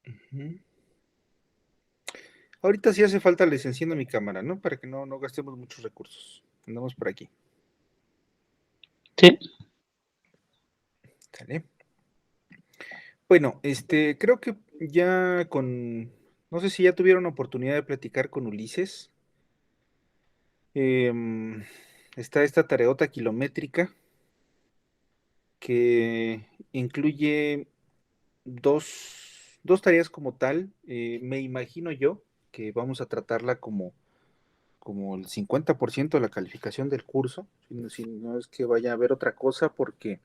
Ujú. Ahorita sí hace falta les enciendo mi cámara, ¿no? Para que no gastemos muchos recursos. Andamos por aquí. Sí, ¿Sale? Bueno, creo que ya no sé si ya tuvieron oportunidad de platicar con Ulises. Em, Está esta tareota kilométrica que incluye dos tareas como tal. Me imagino yo que vamos a tratarla como el 50% de la calificación del curso, si no es que vaya a haber otra cosa, porque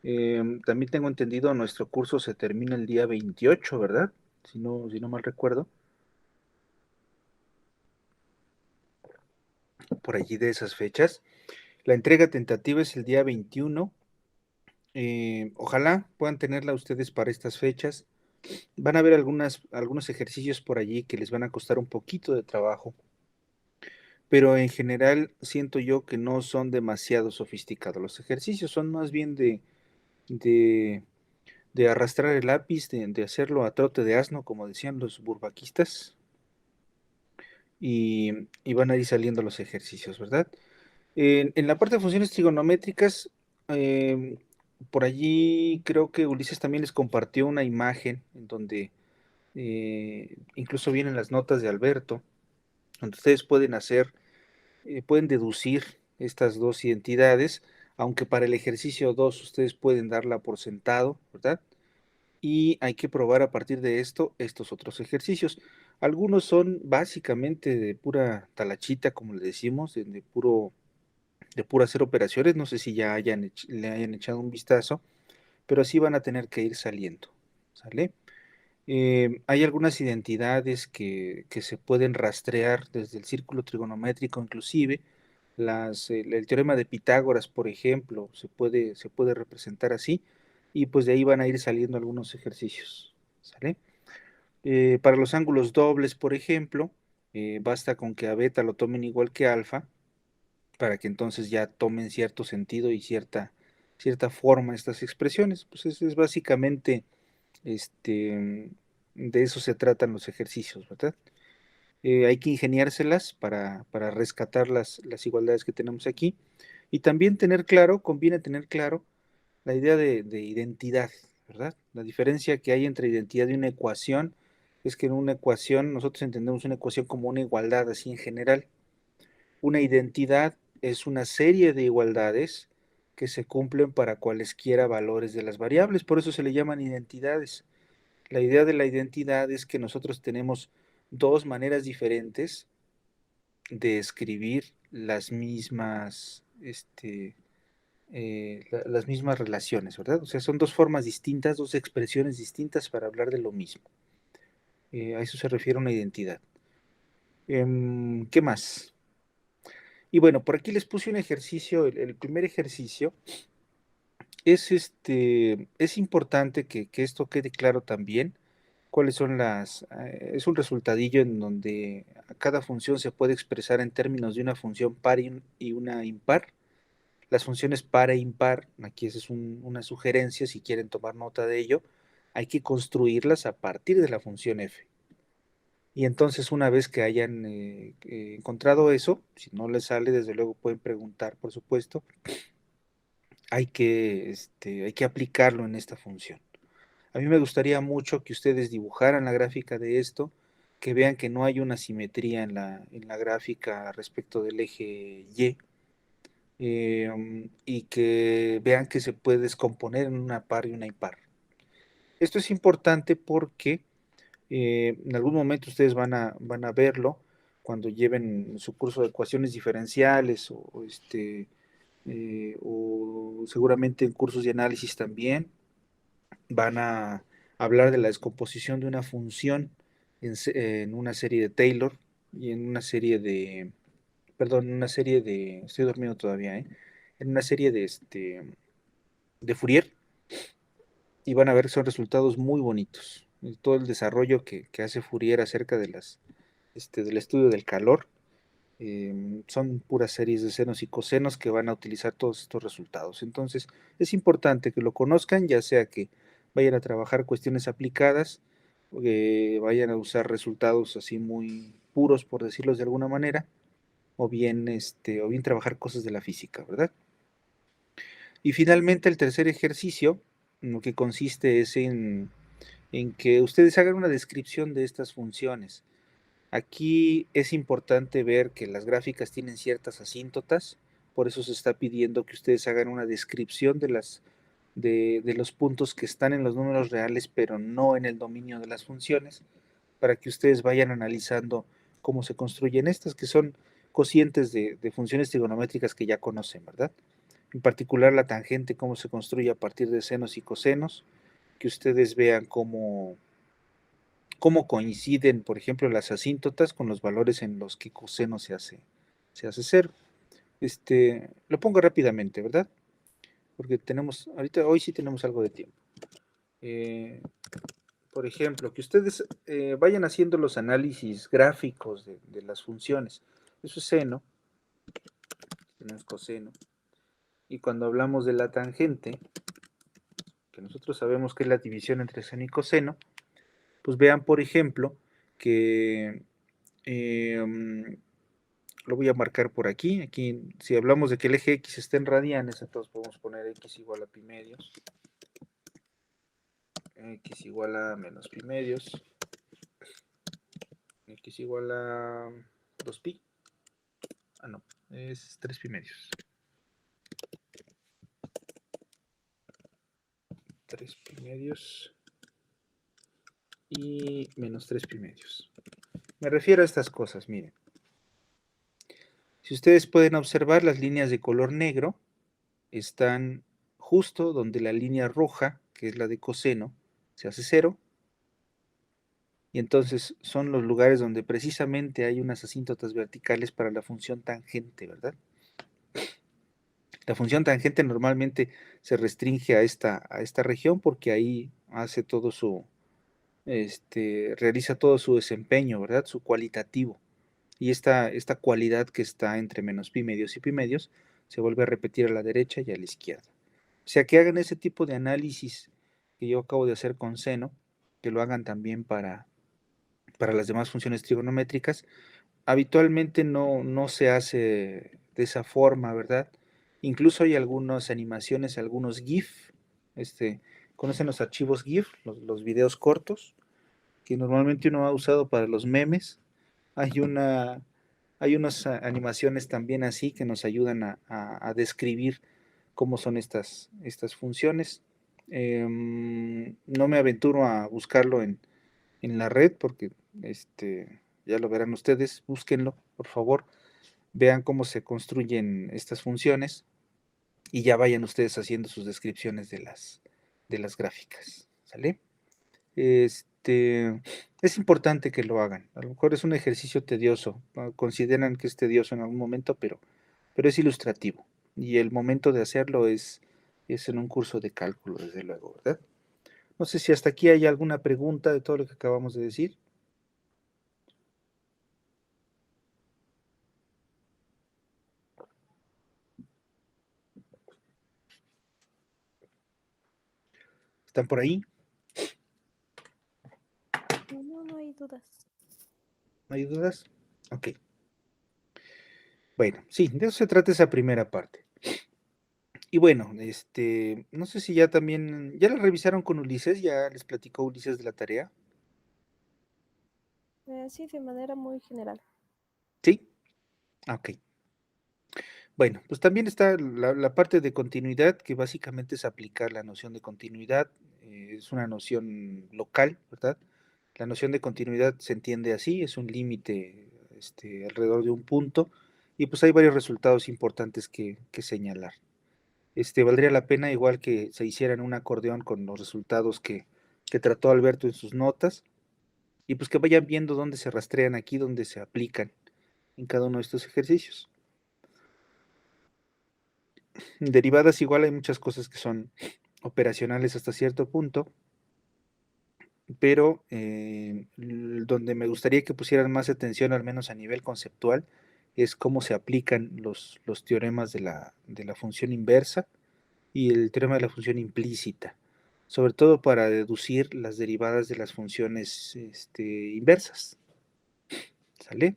también tengo entendido nuestro curso se termina el día 28, ¿verdad? Si no mal recuerdo, por allí de esas fechas. La entrega tentativa es el día 21. Ojalá puedan tenerla ustedes para estas fechas. Van a ver algunos ejercicios por allí que les van a costar un poquito de trabajo, pero en general siento yo que no son demasiado sofisticados. Los ejercicios son más bien de, de arrastrar el lápiz, de hacerlo a trote de asno, como decían los burbaquistas, y van a ir saliendo los ejercicios, ¿verdad? En la parte de funciones trigonométricas, eh, por allí creo que Ulises también les compartió una imagen en donde incluso vienen las notas de Alberto, donde ustedes pueden deducir estas dos identidades, aunque para el ejercicio 2 ustedes pueden darla por sentado, ¿verdad? Y hay que probar a partir de esto estos otros ejercicios. Algunos son básicamente de pura talachita, como le decimos, de puro hacer operaciones. No sé si ya le hayan echado un vistazo, pero así van a tener que ir saliendo, ¿sale? Hay algunas identidades que se pueden rastrear desde el círculo trigonométrico, inclusive el teorema de Pitágoras, por ejemplo, se puede representar así, y pues de ahí van a ir saliendo algunos ejercicios, ¿sale? Para los ángulos dobles, por ejemplo, basta con que a beta lo tomen igual que alfa, para que entonces ya tomen cierto sentido y cierta forma estas expresiones. Pues es básicamente este, de eso se tratan los ejercicios, ¿verdad? Hay que ingeniárselas para rescatar las igualdades que tenemos aquí. Y también conviene tener claro la idea de identidad, ¿verdad? La diferencia que hay entre identidad y una ecuación es que en una ecuación nosotros entendemos una ecuación como una igualdad así en general. Una identidad es una serie de igualdades que se cumplen para cualesquiera valores de las variables, por eso se le llaman identidades. La idea de la identidad es que nosotros tenemos dos maneras diferentes de escribir las mismas relaciones, ¿verdad? O sea, son dos formas distintas, dos expresiones distintas para hablar de lo mismo. A eso se refiere una identidad. ¿Qué más? Y bueno, por aquí les puse un ejercicio, el primer ejercicio es importante que esto quede claro también. ¿Cuáles son es un resultadillo en donde a cada función se puede expresar en términos de una función par y una impar. Las funciones par e impar, aquí esa es una sugerencia, si quieren tomar nota de ello, hay que construirlas a partir de la función f. Y entonces una vez que hayan encontrado eso, si no les sale, desde luego pueden preguntar, por supuesto, hay que aplicarlo en esta función. A mí me gustaría mucho que ustedes dibujaran la gráfica de esto, que vean que no hay una simetría en la gráfica respecto del eje Y, y que vean que se puede descomponer en una par y una impar. Esto es importante porque en algún momento ustedes van a verlo cuando lleven su curso de ecuaciones diferenciales o seguramente en cursos de análisis también van a hablar de la descomposición de una función en una serie de Taylor y estoy dormido todavía, en una serie de Fourier, y van a ver que son resultados muy bonitos. Todo el desarrollo que hace Fourier acerca del estudio del calor Son puras series de senos y cosenos que van a utilizar todos estos resultados. Entonces, es importante que lo conozcan, ya sea que vayan a trabajar cuestiones aplicadas, que vayan a usar resultados así muy puros, por decirlos de alguna manera, o bien trabajar cosas de la física, ¿verdad? Y finalmente, el tercer ejercicio, lo que consiste es en que ustedes hagan una descripción de estas funciones. Aquí es importante ver que las gráficas tienen ciertas asíntotas, por eso se está pidiendo que ustedes hagan una descripción de los puntos que están en los números reales, pero no en el dominio de las funciones, para que ustedes vayan analizando cómo se construyen estas, que son cocientes de funciones trigonométricas que ya conocen, ¿verdad? En particular la tangente, cómo se construye a partir de senos y cosenos, que ustedes vean cómo coinciden, por ejemplo, las asíntotas con los valores en los que coseno se hace cero. Lo pongo rápidamente, ¿verdad? Porque hoy sí tenemos algo de tiempo. Por ejemplo, que ustedes vayan haciendo los análisis gráficos de las funciones. Eso es seno, tenemos coseno. Y cuando hablamos de la tangente, que nosotros sabemos que es la división entre seno y coseno, pues vean, por ejemplo, que lo voy a marcar por aquí. Aquí, si hablamos de que el eje X está en radianes, entonces podemos poner X igual a pi medios, X igual a menos pi medios, X igual a 2 pi. Ah, no, es 3 pi medios. 3 pi medios y menos 3 pi medios. Me refiero a estas cosas, miren. Si ustedes pueden observar, las líneas de color negro están justo donde la línea roja, que es la de coseno, se hace cero, y entonces son los lugares donde precisamente hay unas asíntotas verticales para la función tangente, ¿verdad? La función tangente normalmente se restringe a esta región porque ahí hace todo realiza todo su desempeño, ¿verdad? Su cualitativo. Y esta cualidad que está entre menos pi medios y pi medios se vuelve a repetir a la derecha y a la izquierda. O sea, que hagan ese tipo de análisis que yo acabo de hacer con seno, que lo hagan también para las demás funciones trigonométricas. Habitualmente no se hace de esa forma, ¿verdad? Incluso hay algunas animaciones, algunos GIF, ¿conocen los archivos GIF, los videos cortos, que normalmente uno ha usado para los memes? Hay hay unas animaciones también así que nos ayudan a describir cómo son estas funciones. No me aventuro a buscarlo en la red porque ya lo verán ustedes, búsquenlo, por favor, vean cómo se construyen estas funciones y ya vayan ustedes haciendo sus descripciones de las gráficas, ¿sale? Es importante que lo hagan. A lo mejor es un ejercicio tedioso, ¿no? Consideran que es tedioso en algún momento, pero es ilustrativo. Y el momento de hacerlo es en un curso de cálculo, desde luego, ¿verdad? No sé si hasta aquí hay alguna pregunta de todo lo que acabamos de decir. ¿Están por ahí? No, no hay dudas. ¿No hay dudas? Ok. Bueno, sí, de eso se trata esa primera parte. Y bueno, no sé si ya también, ya la revisaron con Ulises, ya les platicó Ulises de la tarea. Sí, de manera muy general. ¿Sí? Ok. Bueno, pues también está la parte de continuidad, que básicamente es aplicar la noción de continuidad. Es una noción local, ¿verdad? La noción de continuidad se entiende así, es un límite alrededor de un punto, y pues hay varios resultados importantes que señalar. Valdría la pena, igual que se hiciera en un acordeón con los resultados que trató Alberto en sus notas, y pues que vayan viendo dónde se rastrean aquí, dónde se aplican en cada uno de estos ejercicios. Derivadas igual hay muchas cosas que son operacionales hasta cierto punto, pero donde me gustaría que pusieran más atención, al menos a nivel conceptual, es cómo se aplican los teoremas de la función inversa y el teorema de la función implícita, sobre todo para deducir las derivadas de las funciones inversas. ¿Sale?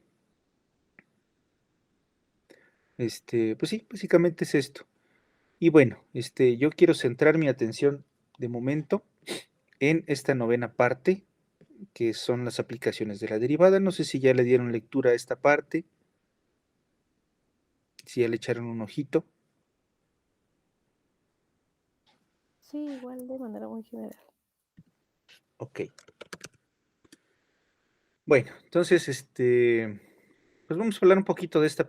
Pues sí, básicamente es esto. Y bueno, yo quiero centrar mi atención de momento en esta novena parte, que son las aplicaciones de la derivada. No sé si ya le dieron lectura a esta parte, si ya le echaron un ojito. Sí, igual de manera muy general. Ok. Bueno, entonces, pues vamos a hablar un poquito de esta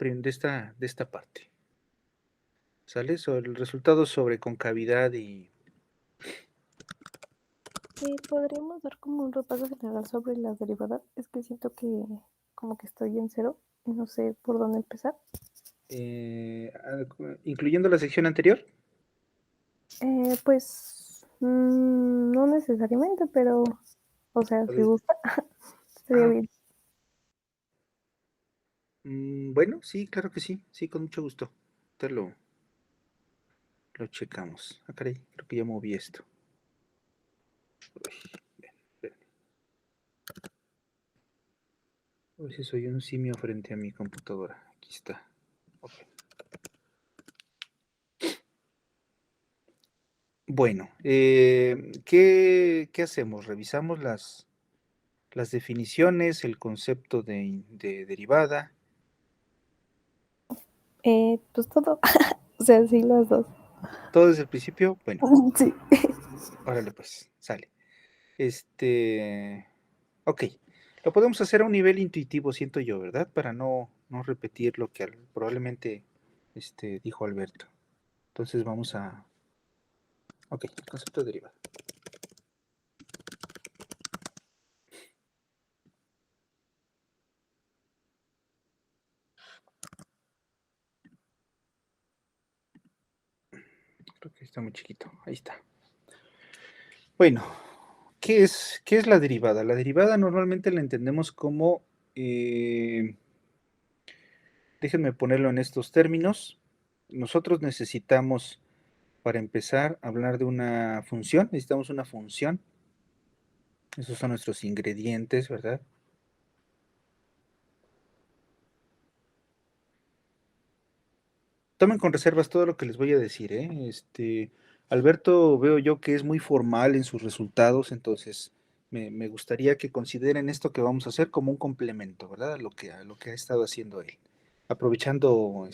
parte. ¿Sale? Sobre el resultado sobre concavidad y... Podríamos dar como un repaso general sobre la derivada. Es que siento que como que estoy en cero y no sé por dónde empezar. incluyendo la sección anterior. Pues no necesariamente, pero, o sea, si gusta, estaría Ah, bien. bueno, sí, claro que sí, sí, con mucho gusto. Te lo checamos. Ah, caray, creo que ya moví esto. Uy, ven, ven. A ver si soy un simio frente a mi computadora. Aquí está. Ok. Bueno, ¿qué hacemos? Revisamos las definiciones, el concepto de derivada. Pues todo, o sea, sí, las dos. Todo desde el principio. Bueno, Sí. órale pues, sale. Ok, lo podemos hacer a un nivel intuitivo, siento yo, ¿verdad? Para no repetir lo que probablemente dijo Alberto. Entonces vamos a... Ok, el concepto de derivada. Creo que está muy chiquito. Ahí está. Bueno, ¿qué es la derivada? La derivada normalmente la entendemos como... déjenme ponerlo en estos términos. Nosotros necesitamos, para empezar, hablar de una función. Necesitamos una función. Esos son nuestros ingredientes, ¿verdad? Tomen con reservas todo lo que les voy a decir, ¿eh? Alberto veo yo que es muy formal en sus resultados, entonces me gustaría que consideren esto que vamos a hacer como un complemento, ¿verdad? A lo que ha estado haciendo él. Aprovechando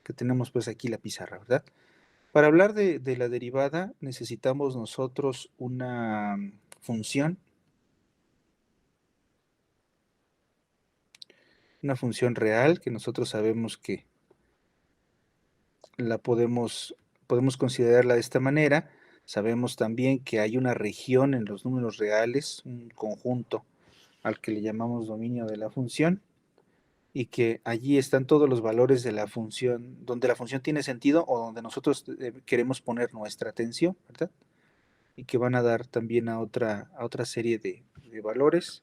que tenemos pues aquí la pizarra, ¿verdad? Para hablar de la derivada necesitamos nosotros una función real que nosotros sabemos que la podemos considerarla de esta manera. Sabemos también que hay una región en los números reales, un conjunto al que le llamamos dominio de la función, y que allí están todos los valores de la función, donde la función tiene sentido o donde nosotros queremos poner nuestra atención, ¿verdad? Y que van a dar también a otra serie de valores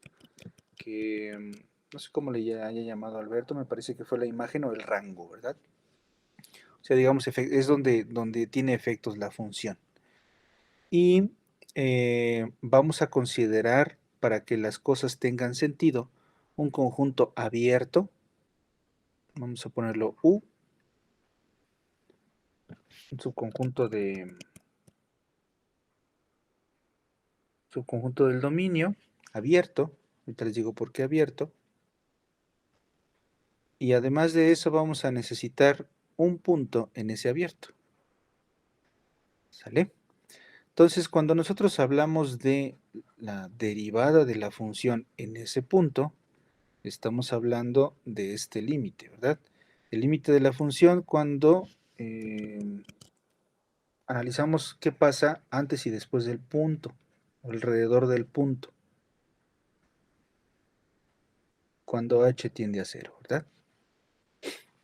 que no sé cómo le haya llamado Alberto, me parece que fue la imagen o el rango, ¿verdad? O sea, digamos, es donde tiene efectos la función. Y vamos a considerar, para que las cosas tengan sentido, un conjunto abierto. Vamos a ponerlo U, un subconjunto del dominio, abierto. Ahorita les digo por qué abierto. Y además de eso vamos a necesitar un punto en ese abierto. ¿Sale? Entonces, cuando nosotros hablamos de la derivada de la función en ese punto, estamos hablando de este límite, ¿verdad? El límite de la función cuando analizamos qué pasa antes y después del punto, alrededor del punto, cuando h tiende a cero, ¿verdad?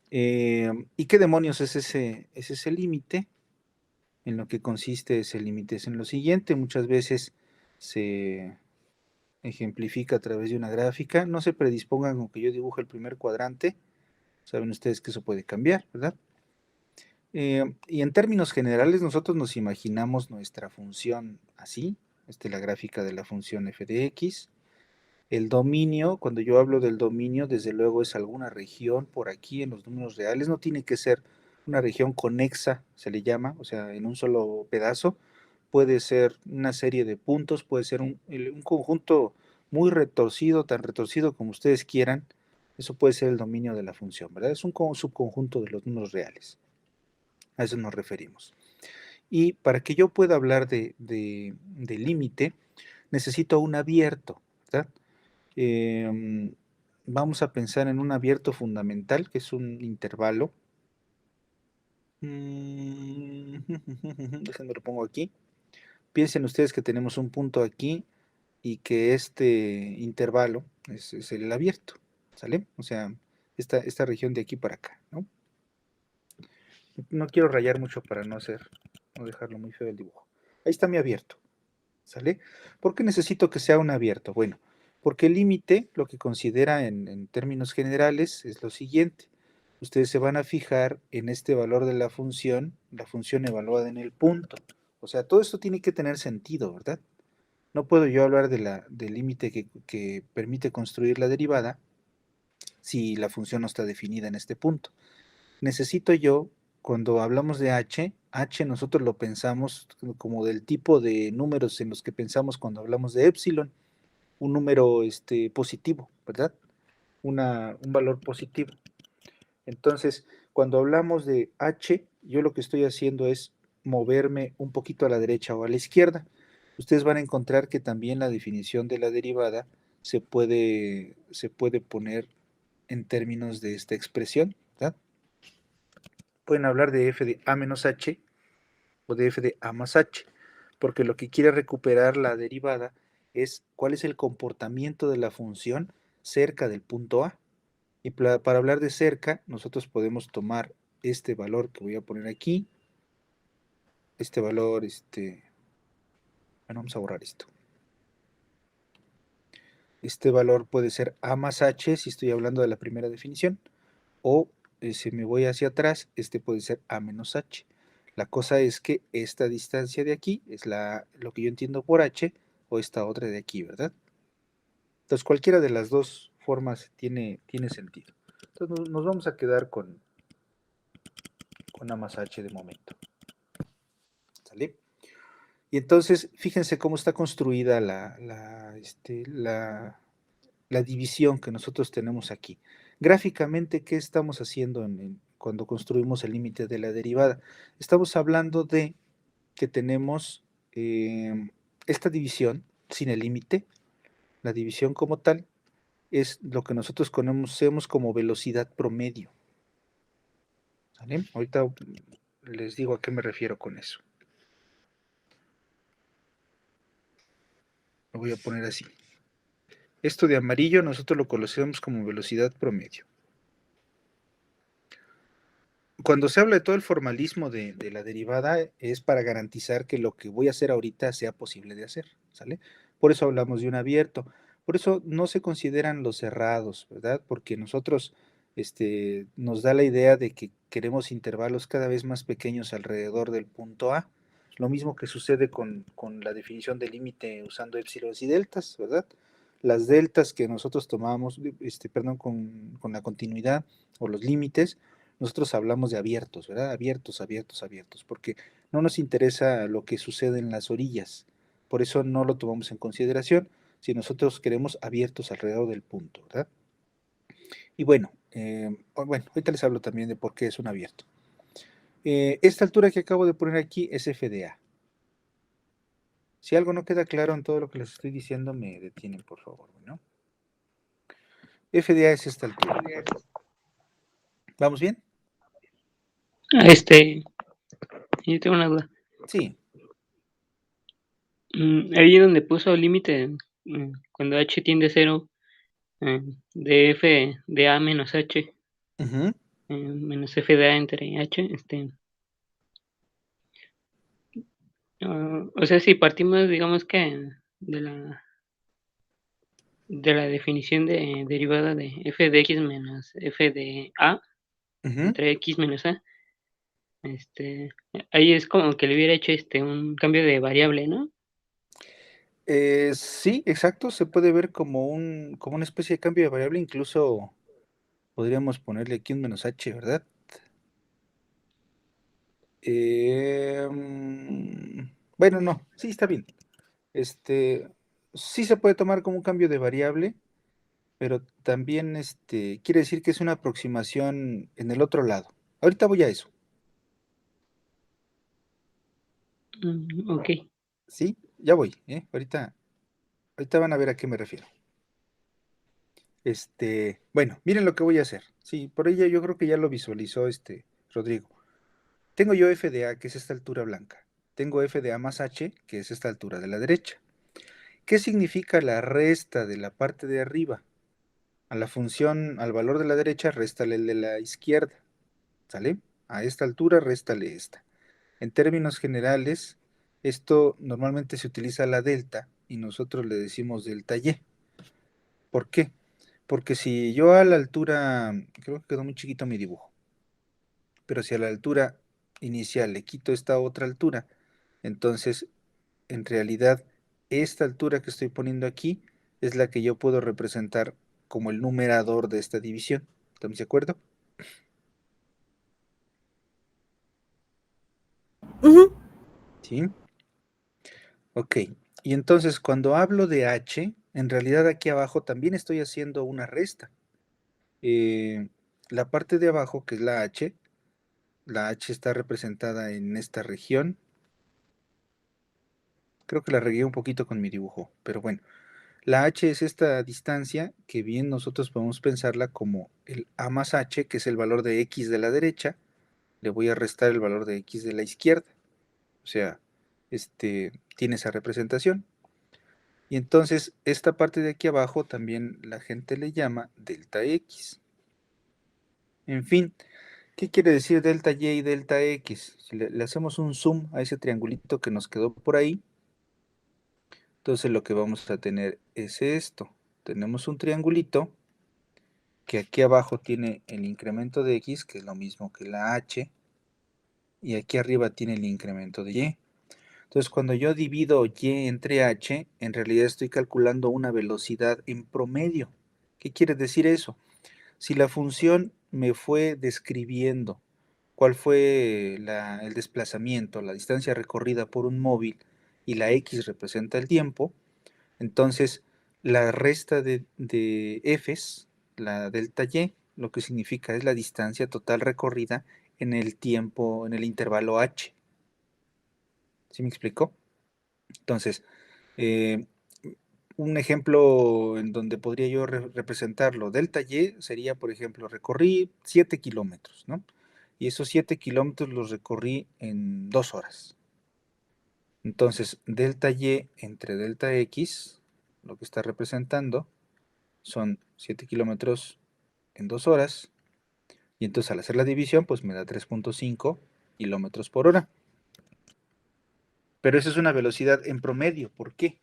¿Y qué demonios es ese límite? En lo que consiste ese límite es en lo siguiente, muchas veces se ejemplifica a través de una gráfica. No se predispongan con que yo dibuje el primer cuadrante, Saben ustedes que eso puede cambiar, ¿verdad? Y en términos generales, nosotros nos imaginamos nuestra función así. Esta es la gráfica de la función f de x. El dominio, cuando yo hablo del dominio, desde luego es alguna región por aquí en los números reales. No tiene que ser una región conexa, se le llama, o sea, en un solo pedazo. Puede ser una serie de puntos, puede ser un conjunto muy retorcido, tan retorcido como ustedes quieran. Eso puede ser el dominio de la función, ¿verdad? Es un subconjunto de los números reales. A eso nos referimos. Y para que yo pueda hablar de límite, necesito un abierto, ¿verdad? Vamos a pensar en un abierto fundamental, que es un intervalo. Déjenme lo pongo aquí. Piensen ustedes que tenemos un punto aquí y que este intervalo es el abierto, ¿sale? O sea, esta región de aquí para acá, ¿no? No quiero rayar mucho para no dejarlo muy feo el dibujo. Ahí está mi abierto, ¿sale? ¿Por qué necesito que sea un abierto? Bueno, porque el límite, lo que considera en términos generales, es lo siguiente. Ustedes se van a fijar en este valor de la función evaluada en el punto. O sea, todo esto tiene que tener sentido, ¿verdad? No puedo yo hablar del límite que permite construir la derivada si la función no está definida en este punto. Necesito yo, cuando hablamos de h nosotros lo pensamos como del tipo de números en los que pensamos cuando hablamos de epsilon, un número positivo, ¿verdad? Un valor positivo. Entonces, cuando hablamos de h, yo lo que estoy haciendo es moverme un poquito a la derecha o a la izquierda. Ustedes van a encontrar que también la definición de la derivada se puede poner en términos de esta expresión, ¿verdad? Pueden hablar de f de a menos h o de f de a más h, porque lo que quiere recuperar la derivada es cuál es el comportamiento de la función cerca del punto A. Y para hablar de cerca, nosotros podemos tomar este valor que voy a poner aquí, este valor, bueno, vamos a borrar esto. Este valor puede ser a más h si estoy hablando de la primera definición, o si me voy hacia atrás, este puede ser a menos h. La cosa es que esta distancia de aquí es lo que yo entiendo por h, o esta otra de aquí, ¿verdad? Entonces cualquiera de las dos formas tiene sentido. Entonces nos vamos a quedar con a más h de momento. ¿Sale? Y entonces, fíjense cómo está construida la división que nosotros tenemos aquí. Gráficamente, ¿qué estamos haciendo cuando construimos el límite de la derivada? Estamos hablando de que tenemos esta división sin el límite. La división como tal es lo que nosotros conocemos como velocidad promedio. ¿Sale? Ahorita les digo a qué me refiero con eso. Lo voy a poner así. Esto de amarillo nosotros lo conocemos como velocidad promedio. Cuando se habla de todo el formalismo de la derivada es para garantizar que lo que voy a hacer ahorita sea posible de hacer, ¿sale? Por eso hablamos de un abierto. Por eso no se consideran los cerrados, ¿verdad? Porque nosotros nos da la idea de que queremos intervalos cada vez más pequeños alrededor del punto A. Lo mismo que sucede con la definición de límite usando épsilos y deltas, ¿verdad? Las deltas que nosotros tomamos, perdón, con la continuidad o los límites, nosotros hablamos de abiertos, ¿verdad? Abiertos, abiertos, abiertos, porque no nos interesa lo que sucede en las orillas. Por eso no lo tomamos en consideración si nosotros queremos abiertos alrededor del punto, ¿verdad? Y bueno, ahorita les hablo también de por qué es un abierto. Esta altura que acabo de poner aquí es f de a. Si algo no queda claro en todo lo que les estoy diciendo, me detienen, por favor, ¿no? F de a es esta altura. ¿Vamos bien? Yo tengo una duda. Sí. Ahí donde puso el límite, cuando h tiende a 0, de f de a menos h, Ujú. menos f de a entre h, o sea, si partimos, digamos que de la definición de derivada de f de x menos f de a, entre X menos A. Ahí es como que le hubiera hecho, un cambio de variable, ¿no? Sí, exacto, se puede ver como como una especie de cambio de variable, incluso podríamos ponerle aquí un menos h, ¿verdad? Bueno, no, sí está bien. Sí se puede tomar como un cambio de variable, pero también quiere decir que es una aproximación en el otro lado. Ahorita voy a eso, Ok. ¿sí? Ya voy, ¿eh? Ahorita van a ver a qué me refiero. Bueno, miren lo que voy a hacer. Sí, por ella yo creo que ya lo visualizó Rodrigo. Tengo yo f de a, que es esta altura blanca. Tengo f de a más h, que es esta altura de la derecha. ¿Qué significa la resta de la parte de arriba? A la función, al valor de la derecha, réstale el de la izquierda. ¿Sale? A esta altura, réstale esta. En términos generales, esto normalmente se utiliza la delta y nosotros le decimos delta y. ¿Por qué? Porque si yo a la altura, creo que quedó muy chiquito mi dibujo, pero si a la altura inicial le quito esta otra altura, entonces en realidad esta altura que estoy poniendo aquí es la que yo puedo representar como el numerador de esta división. ¿Estamos de acuerdo? Ujú. Sí. Ok. Y entonces cuando hablo de h, en realidad aquí abajo también estoy haciendo una resta. Eh, la parte de abajo, que es la h está representada en esta región. Creo que la regué un poquito con mi dibujo, pero bueno. La h es esta distancia que bien nosotros podemos pensarla como el a más h, que es el valor de x de la derecha, le voy a restar el valor de x de la izquierda. O sea, tiene esa representación. Y entonces esta parte de aquí abajo también la gente le llama delta x. En fin, ¿qué quiere decir delta y y delta x? Si le hacemos un zoom a ese triangulito que nos quedó por ahí, entonces lo que vamos a tener es esto. Tenemos un triangulito que aquí abajo tiene el incremento de x, que es lo mismo que la h, y aquí arriba tiene el incremento de y. Entonces, cuando yo divido y entre h, en realidad estoy calculando una velocidad en promedio. ¿Qué quiere decir eso? Si la función me fue describiendo cuál fue el desplazamiento, la distancia recorrida por un móvil, y la x representa el tiempo, entonces la resta de f's, la delta y, lo que significa es la distancia total recorrida en el tiempo, en el intervalo h. ¿Sí me explicó? Entonces, eh, un ejemplo en donde podría yo representarlo, delta y sería, por ejemplo, recorrí 7 kilómetros, ¿no? Y esos 7 kilómetros los recorrí en 2 horas. Entonces, delta y entre delta x, lo que está representando son 7 kilómetros en 2 horas. Y entonces al hacer la división, pues me da 3.5 kilómetros por hora. Pero esa es una velocidad en promedio. ¿Por qué?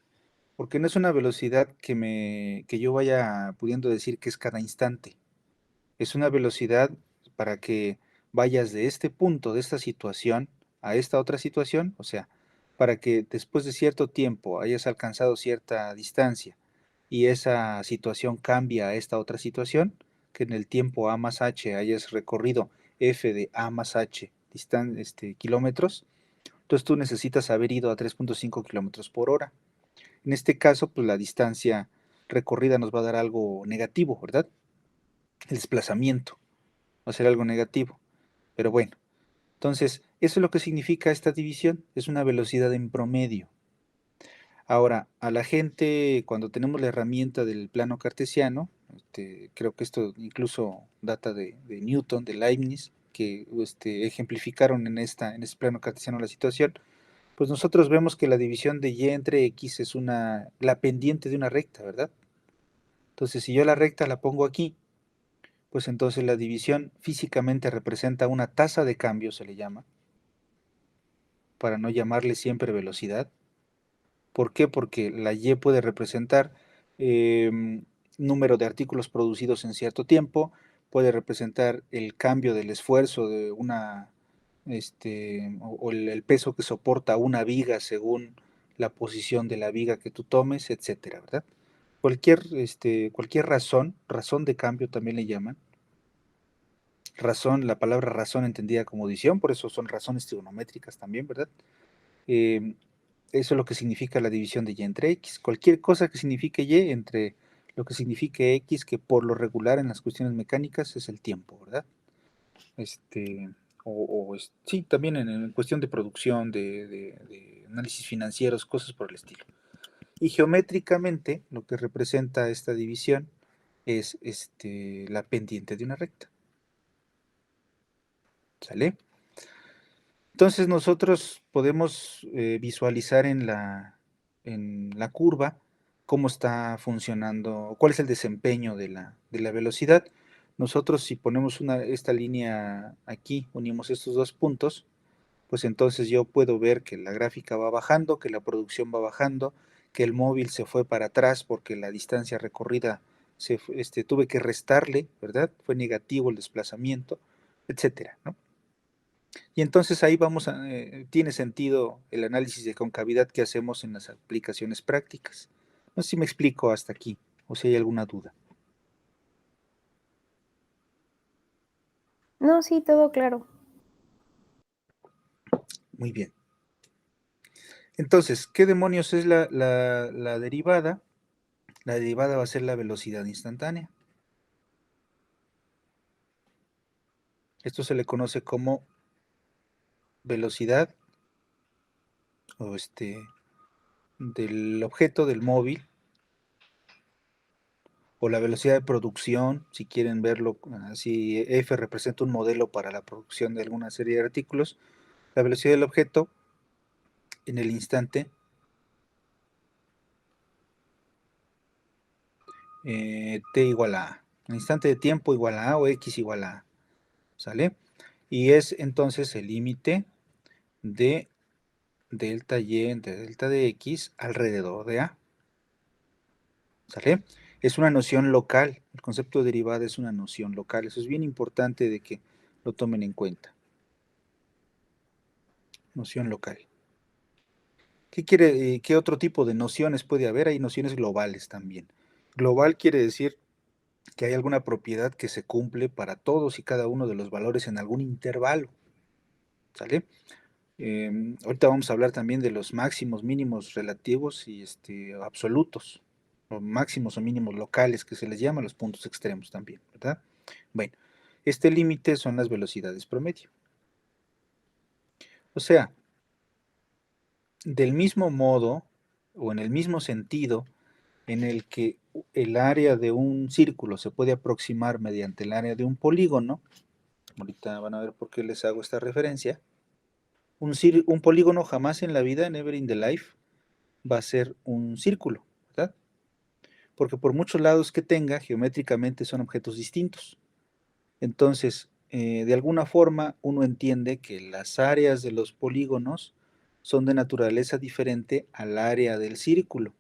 Porque no es una velocidad que yo vaya pudiendo decir que es cada instante. Es una velocidad para que vayas de este punto, de esta situación, a esta otra situación, o sea, para que después de cierto tiempo hayas alcanzado cierta distancia y esa situación cambia a esta otra situación, que en el tiempo a más h hayas recorrido f de a más h kilómetros, entonces tú necesitas haber ido a 3.5 kilómetros por hora. En este caso, pues la distancia recorrida nos va a dar algo negativo, ¿verdad? El desplazamiento va a ser algo negativo. Pero bueno, entonces, eso es lo que significa esta división, es una velocidad en promedio. Ahora, a la gente, cuando tenemos la herramienta del plano cartesiano, creo que esto incluso data de Newton, de Leibniz, que ejemplificaron en este plano cartesiano la situación, pues nosotros vemos que la división de y entre x es la pendiente de una recta, ¿verdad? Entonces, si yo la recta la pongo aquí, pues entonces la división físicamente representa una tasa de cambio, se le llama, para no llamarle siempre velocidad. ¿Por qué? Porque la y puede representar número de artículos producidos en cierto tiempo, puede representar el cambio del esfuerzo de una, o el peso que soporta una viga según la posición de la viga que tú tomes, etcétera, ¿verdad? Cualquier razón de cambio también le llaman. Razón, la palabra razón entendida como división, por eso son razones trigonométricas también, ¿verdad? Eso es lo que significa la división de y entre x. Cualquier cosa que signifique y entre lo que signifique x, que por lo regular en las cuestiones mecánicas es el tiempo, ¿verdad? Sí, también en cuestión de producción, de análisis financieros, cosas por el estilo. Y geométricamente, lo que representa esta división es la pendiente de una recta. ¿Sale? Entonces nosotros podemos visualizar en la curva cómo está funcionando, cuál es el desempeño de la velocidad. Nosotros si ponemos esta línea aquí, unimos estos dos puntos, pues entonces yo puedo ver que la gráfica va bajando, que la producción va bajando, que el móvil se fue para atrás porque la distancia recorrida tuve que restarle, ¿verdad? Fue negativo el desplazamiento, etcétera, ¿no? Y entonces ahí tiene sentido el análisis de concavidad que hacemos en las aplicaciones prácticas. No sé si me explico hasta aquí o si hay alguna duda. No, sí, todo claro. Muy bien. Entonces, ¿qué demonios es la derivada? La derivada va a ser la velocidad instantánea. Esto se le conoce como velocidad o del objeto del móvil, o la velocidad de producción, si quieren verlo así, F representa un modelo para la producción de alguna serie de artículos, la velocidad del objeto en el instante t igual a A, el instante de tiempo igual a A o X igual a A, ¿sale? Y es entonces el límite de delta Y entre delta de X alrededor de A, ¿sale? Es una noción local, el concepto de derivada es una noción local, eso es bien importante de que lo tomen en cuenta. Noción local. ¿Qué otro tipo de nociones puede haber? Hay nociones globales también. Global quiere decir que hay alguna propiedad que se cumple para todos y cada uno de los valores en algún intervalo, ¿sale? Ahorita vamos a hablar también de los máximos, mínimos relativos y absolutos, o máximos o mínimos locales, que se les llama los puntos extremos también, ¿verdad? Bueno, este límite son las velocidades promedio. O sea, del mismo modo o en el mismo sentido en el que el área de un círculo se puede aproximar mediante el área de un polígono, ahorita van a ver por qué les hago esta referencia, un polígono jamás en la vida, never in the life, va a ser un círculo, ¿verdad? Porque por muchos lados que tenga, geométricamente son objetos distintos. Entonces, de alguna forma, uno entiende que las áreas de los polígonos son de naturaleza diferente al área del círculo.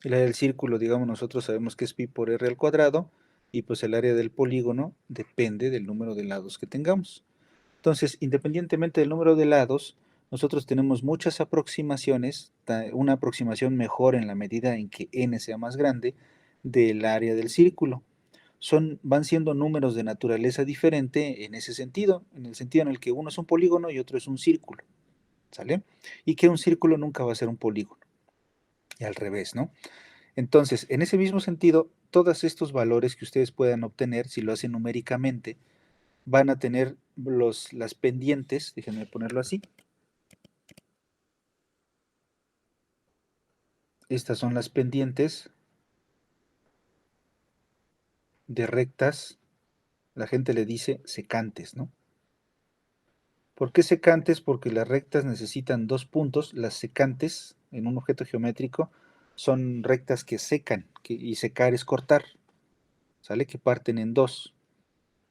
El área del círculo, digamos, nosotros sabemos que es pi por r al cuadrado, y pues el área del polígono depende del número de lados que tengamos. Entonces, independientemente del número de lados, nosotros tenemos muchas aproximaciones, una aproximación mejor en la medida en que n sea más grande del área del círculo. Van siendo números de naturaleza diferente en ese sentido, en el sentido en el que uno es un polígono y otro es un círculo, ¿sale? Y que un círculo nunca va a ser un polígono, y al revés, ¿no? Entonces, en ese mismo sentido, todos estos valores que ustedes puedan obtener, si lo hacen numéricamente, van a tener las pendientes, déjenme ponerlo así. Estas son las pendientes de rectas, la gente le dice secantes, ¿no? ¿Por qué secantes? Porque las rectas necesitan dos puntos, las secantes en un objeto geométrico son rectas que secan, y secar es cortar, ¿sale? Que parten en dos.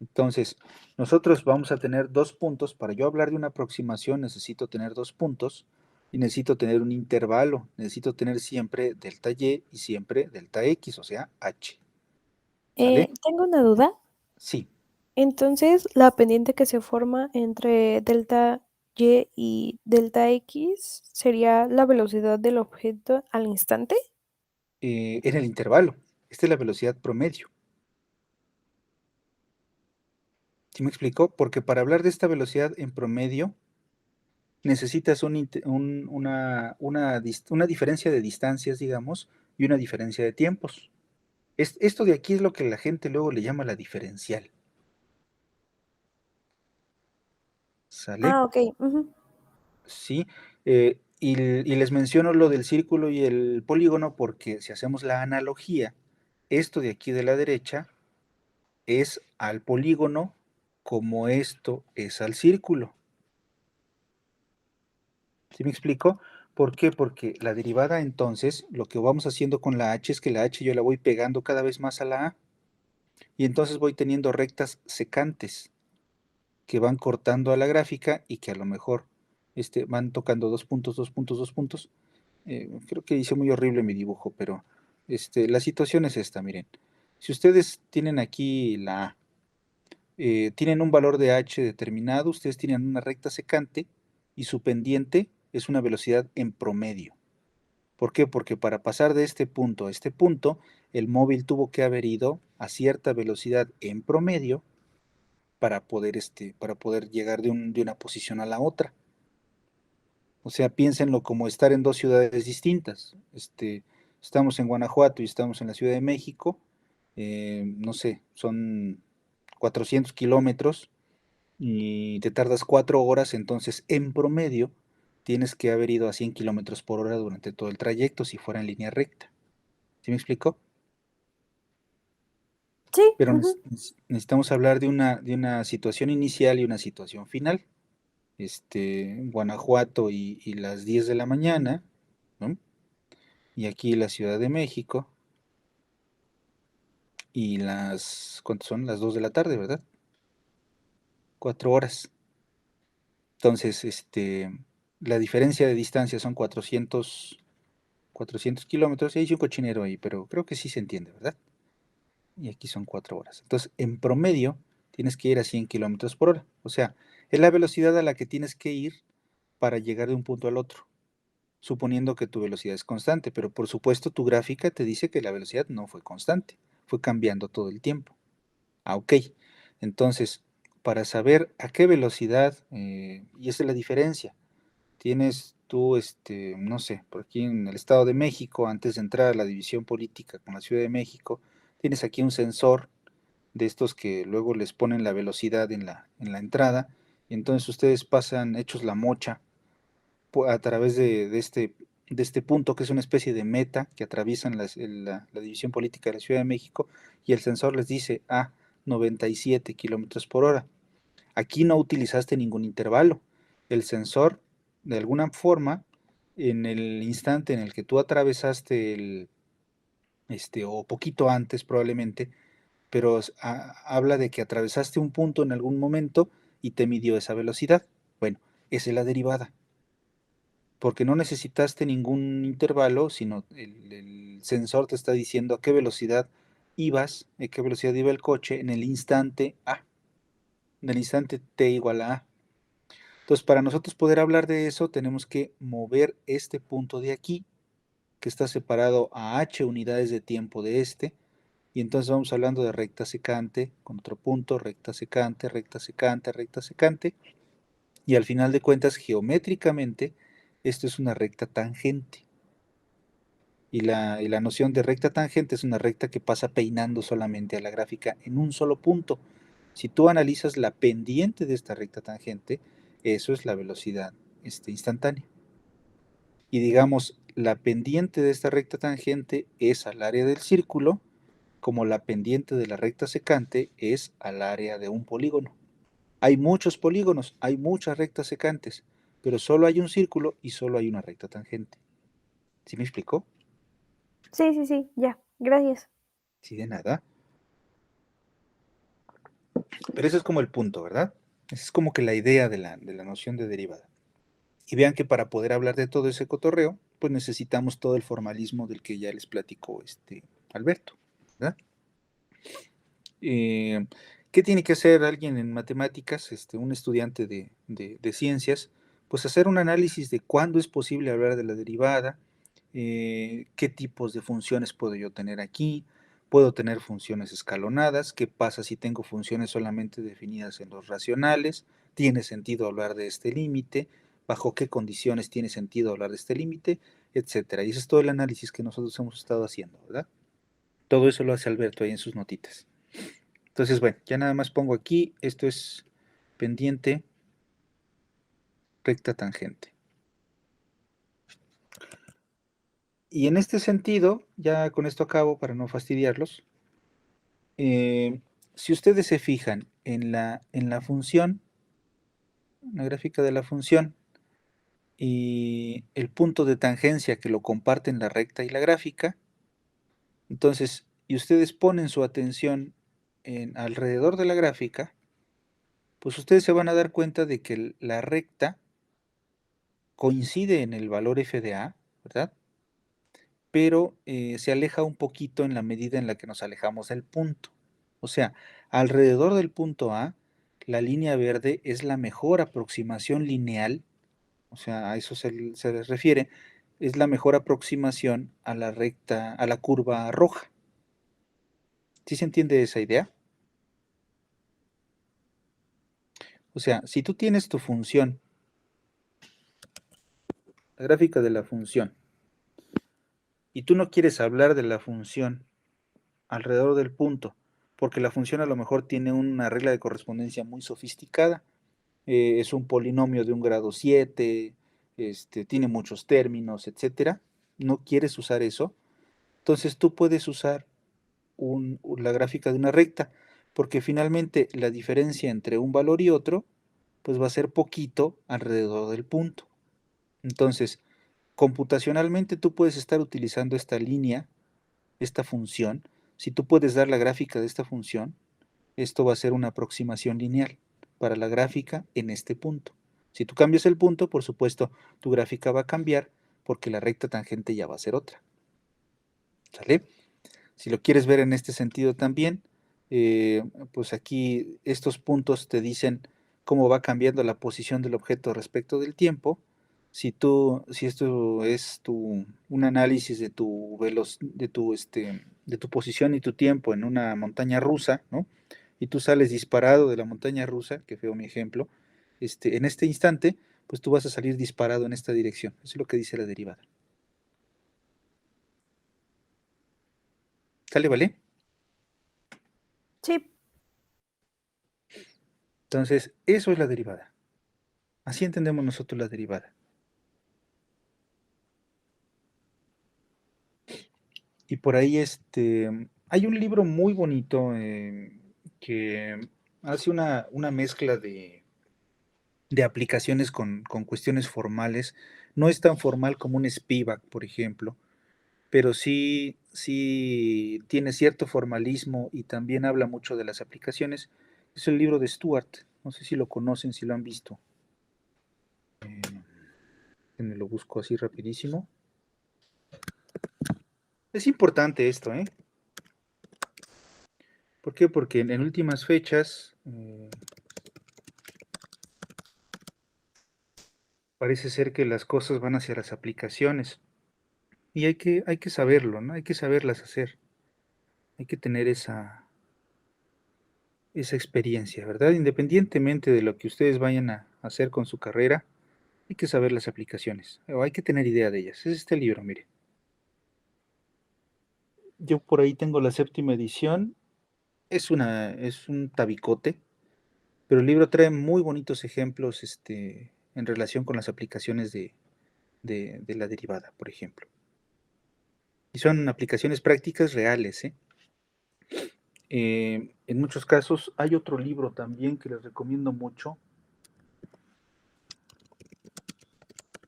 Entonces, nosotros vamos a tener dos puntos. Para yo hablar de una aproximación necesito tener dos puntos y necesito tener un intervalo. Necesito tener siempre delta y siempre delta x, o sea, h. ¿Sale? Tengo una duda. Sí, Entonces, la pendiente que se forma entre delta y delta x sería la velocidad del objeto al instante. en el intervalo. Esta es la velocidad promedio. ¿Sí me explico? Porque para hablar de esta velocidad en promedio, necesitas una diferencia de distancias, digamos, y una diferencia de tiempos. Esto de aquí es lo que la gente luego le llama la diferencial. ¿Sale? Ah, ok. Ujú. Sí. Y les menciono lo del círculo y el polígono porque si hacemos la analogía, esto de aquí de la derecha es al polígono como esto es al círculo. ¿Sí me explico? ¿Por qué? Porque la derivada entonces, lo que vamos haciendo con la h es que la h yo la voy pegando cada vez más a la a y entonces voy teniendo rectas secantes que van cortando a la gráfica y que a lo mejor van tocando dos puntos, dos puntos, dos puntos. Creo que hice muy horrible mi dibujo, pero la situación es esta, miren. Si ustedes tienen aquí la a, tienen un valor de h determinado, ustedes tienen una recta secante y su pendiente es una velocidad en promedio. ¿Por qué? Porque para pasar de este punto a este punto, el móvil tuvo que haber ido a cierta velocidad en promedio para poder llegar de una posición a la otra. O sea, piénsenlo como estar en dos ciudades distintas. Estamos en Guanajuato y estamos en la Ciudad de México. No sé, son 400 kilómetros y te tardas 4 horas, entonces en promedio tienes que haber ido a 100 kilómetros por hora durante todo el trayecto si fuera en línea recta. ¿Sí me explicó? Sí. Pero Ujú. necesitamos hablar de una situación inicial y una situación final. Guanajuato y las 10 de la mañana, ¿no? Y aquí la Ciudad de México y ¿cuántas son? Las 2 de la tarde, ¿verdad? 4 horas. Entonces, la diferencia de distancia son 400 kilómetros. Y hay un cochinero ahí, pero creo que sí se entiende, ¿verdad? Y aquí son 4 horas. Entonces, en promedio, tienes que ir a 100 kilómetros por hora. O sea, es la velocidad a la que tienes que ir para llegar de un punto al otro, suponiendo que tu velocidad es constante, pero por supuesto tu gráfica te dice que la velocidad no fue constante, fue cambiando todo el tiempo. Ah, ok. Entonces, para saber a qué velocidad, y esa es la diferencia, tienes tú, no sé, por aquí en el Estado de México, antes de entrar a la división política con la Ciudad de México, tienes aquí un sensor de estos que luego les ponen la velocidad en la entrada, y entonces ustedes pasan hechos la mocha a través de este punto, que es una especie de meta que atraviesan la división política de la Ciudad de México, y el sensor les dice a 97 kilómetros por hora. Aquí no utilizaste ningún intervalo. El sensor, de alguna forma, en el instante en el que tú atravesaste o poquito antes probablemente, pero habla de que atravesaste un punto en algún momento y te midió esa velocidad. Bueno, esa es la derivada porque no necesitaste ningún intervalo, sino el sensor te está diciendo a qué velocidad ibas, a qué velocidad iba el coche en el instante A, en el instante T igual a A. Entonces, para nosotros poder hablar de eso, tenemos que mover este punto de aquí, que está separado a h unidades de tiempo de y entonces vamos hablando de recta secante, con otro punto, recta secante, recta secante, recta secante, y al final de cuentas, geométricamente, esto es una recta tangente. Y la noción de recta tangente es una recta que pasa peinando solamente a la gráfica en un solo punto. Si tú analizas la pendiente de esta recta tangente, eso es la velocidad instantánea. Y digamos, la pendiente de esta recta tangente es al área del círculo, como la pendiente de la recta secante es al área de un polígono. Hay muchos polígonos, hay muchas rectas secantes, pero solo hay un círculo y solo hay una recta tangente. ¿Sí me explicó? Sí, sí, sí, ya. Gracias. Sí, de nada. Pero eso es como el punto, ¿verdad? Esa es como que la idea de la noción de derivada. Y vean que para poder hablar de todo ese cotorreo, pues necesitamos todo el formalismo del que ya les platicó Alberto, ¿verdad? Eh, ¿Qué tiene que hacer alguien en matemáticas, un estudiante de ciencias? Pues hacer un análisis de cuándo es posible hablar de la derivada, qué tipos de funciones puedo yo tener aquí, puedo tener funciones escalonadas, qué pasa si tengo funciones solamente definidas en los racionales, tiene sentido hablar de este límite, bajo qué condiciones tiene sentido hablar de este límite, etcétera. Y ese es todo el análisis que nosotros hemos estado haciendo, ¿verdad? Todo eso lo hace Alberto ahí en sus notitas. Entonces, bueno, ya nada más pongo aquí, esto es pendiente, recta tangente. Y en este sentido, ya con esto acabo para no fastidiarlos, si ustedes se fijan en la función, en la gráfica de la función, y el punto de tangencia que lo comparten la recta y la gráfica, entonces, y ustedes ponen su atención alrededor de la gráfica, pues ustedes se van a dar cuenta de que la recta coincide en el valor f de a, ¿verdad? Pero se aleja un poquito en la medida en la que nos alejamos del punto. O sea, alrededor del punto A, la línea verde es la mejor aproximación lineal, o sea, a eso se les refiere, es la mejor aproximación a la recta, a la curva roja. ¿Sí se entiende esa idea? O sea, si tú tienes tu función, la gráfica de la función, y tú no quieres hablar de la función alrededor del punto, porque la función a lo mejor tiene una regla de correspondencia muy sofisticada, es un polinomio de un grado 7, tiene muchos términos, etcétera. No quieres usar eso, entonces tú puedes usar la gráfica de una recta, porque finalmente la diferencia entre un valor y otro, pues va a ser poquito alrededor del punto. Entonces, computacionalmente tú puedes estar utilizando esta línea, esta función. Si tú puedes dar la gráfica de esta función, esto va a ser una aproximación lineal para la gráfica en este punto. Si tú cambias el punto, por supuesto, tu gráfica va a cambiar porque la recta tangente ya va a ser otra. ¿Sale? Si lo quieres ver en este sentido también, pues aquí estos puntos te dicen cómo va cambiando la posición del objeto respecto del tiempo. Si esto es un análisis de de tu posición y tu tiempo en una montaña rusa, ¿no? Y tú sales disparado de la montaña rusa, que feo mi ejemplo, en este instante, pues tú vas a salir disparado en esta dirección. Eso es lo que dice la derivada. ¿Sale, vale? Sí, Entonces, eso es la derivada. Así entendemos nosotros la derivada. Y por ahí hay un libro muy bonito que hace una mezcla de aplicaciones con cuestiones formales. No es tan formal como un Spivak, por ejemplo, pero sí tiene cierto formalismo y también habla mucho de las aplicaciones. Es el libro de Stuart. No sé si lo conocen, si lo han visto. Me lo busco así rapidísimo. Es importante esto, ¿eh? ¿Por qué? Porque en últimas fechas parece ser que las cosas van hacia las aplicaciones y hay que saberlo, ¿no? Hay que saberlas hacer, hay que tener esa experiencia, ¿verdad? Independientemente de lo que ustedes vayan a hacer con su carrera, hay que saber las aplicaciones, o hay que tener idea de ellas. Es este libro, mire. Yo por ahí tengo la 7ª edición, es un tabicote, pero el libro trae muy bonitos ejemplos en relación con las aplicaciones de la derivada, por ejemplo. Y son aplicaciones prácticas reales, ¿eh? En muchos casos hay otro libro también que les recomiendo mucho.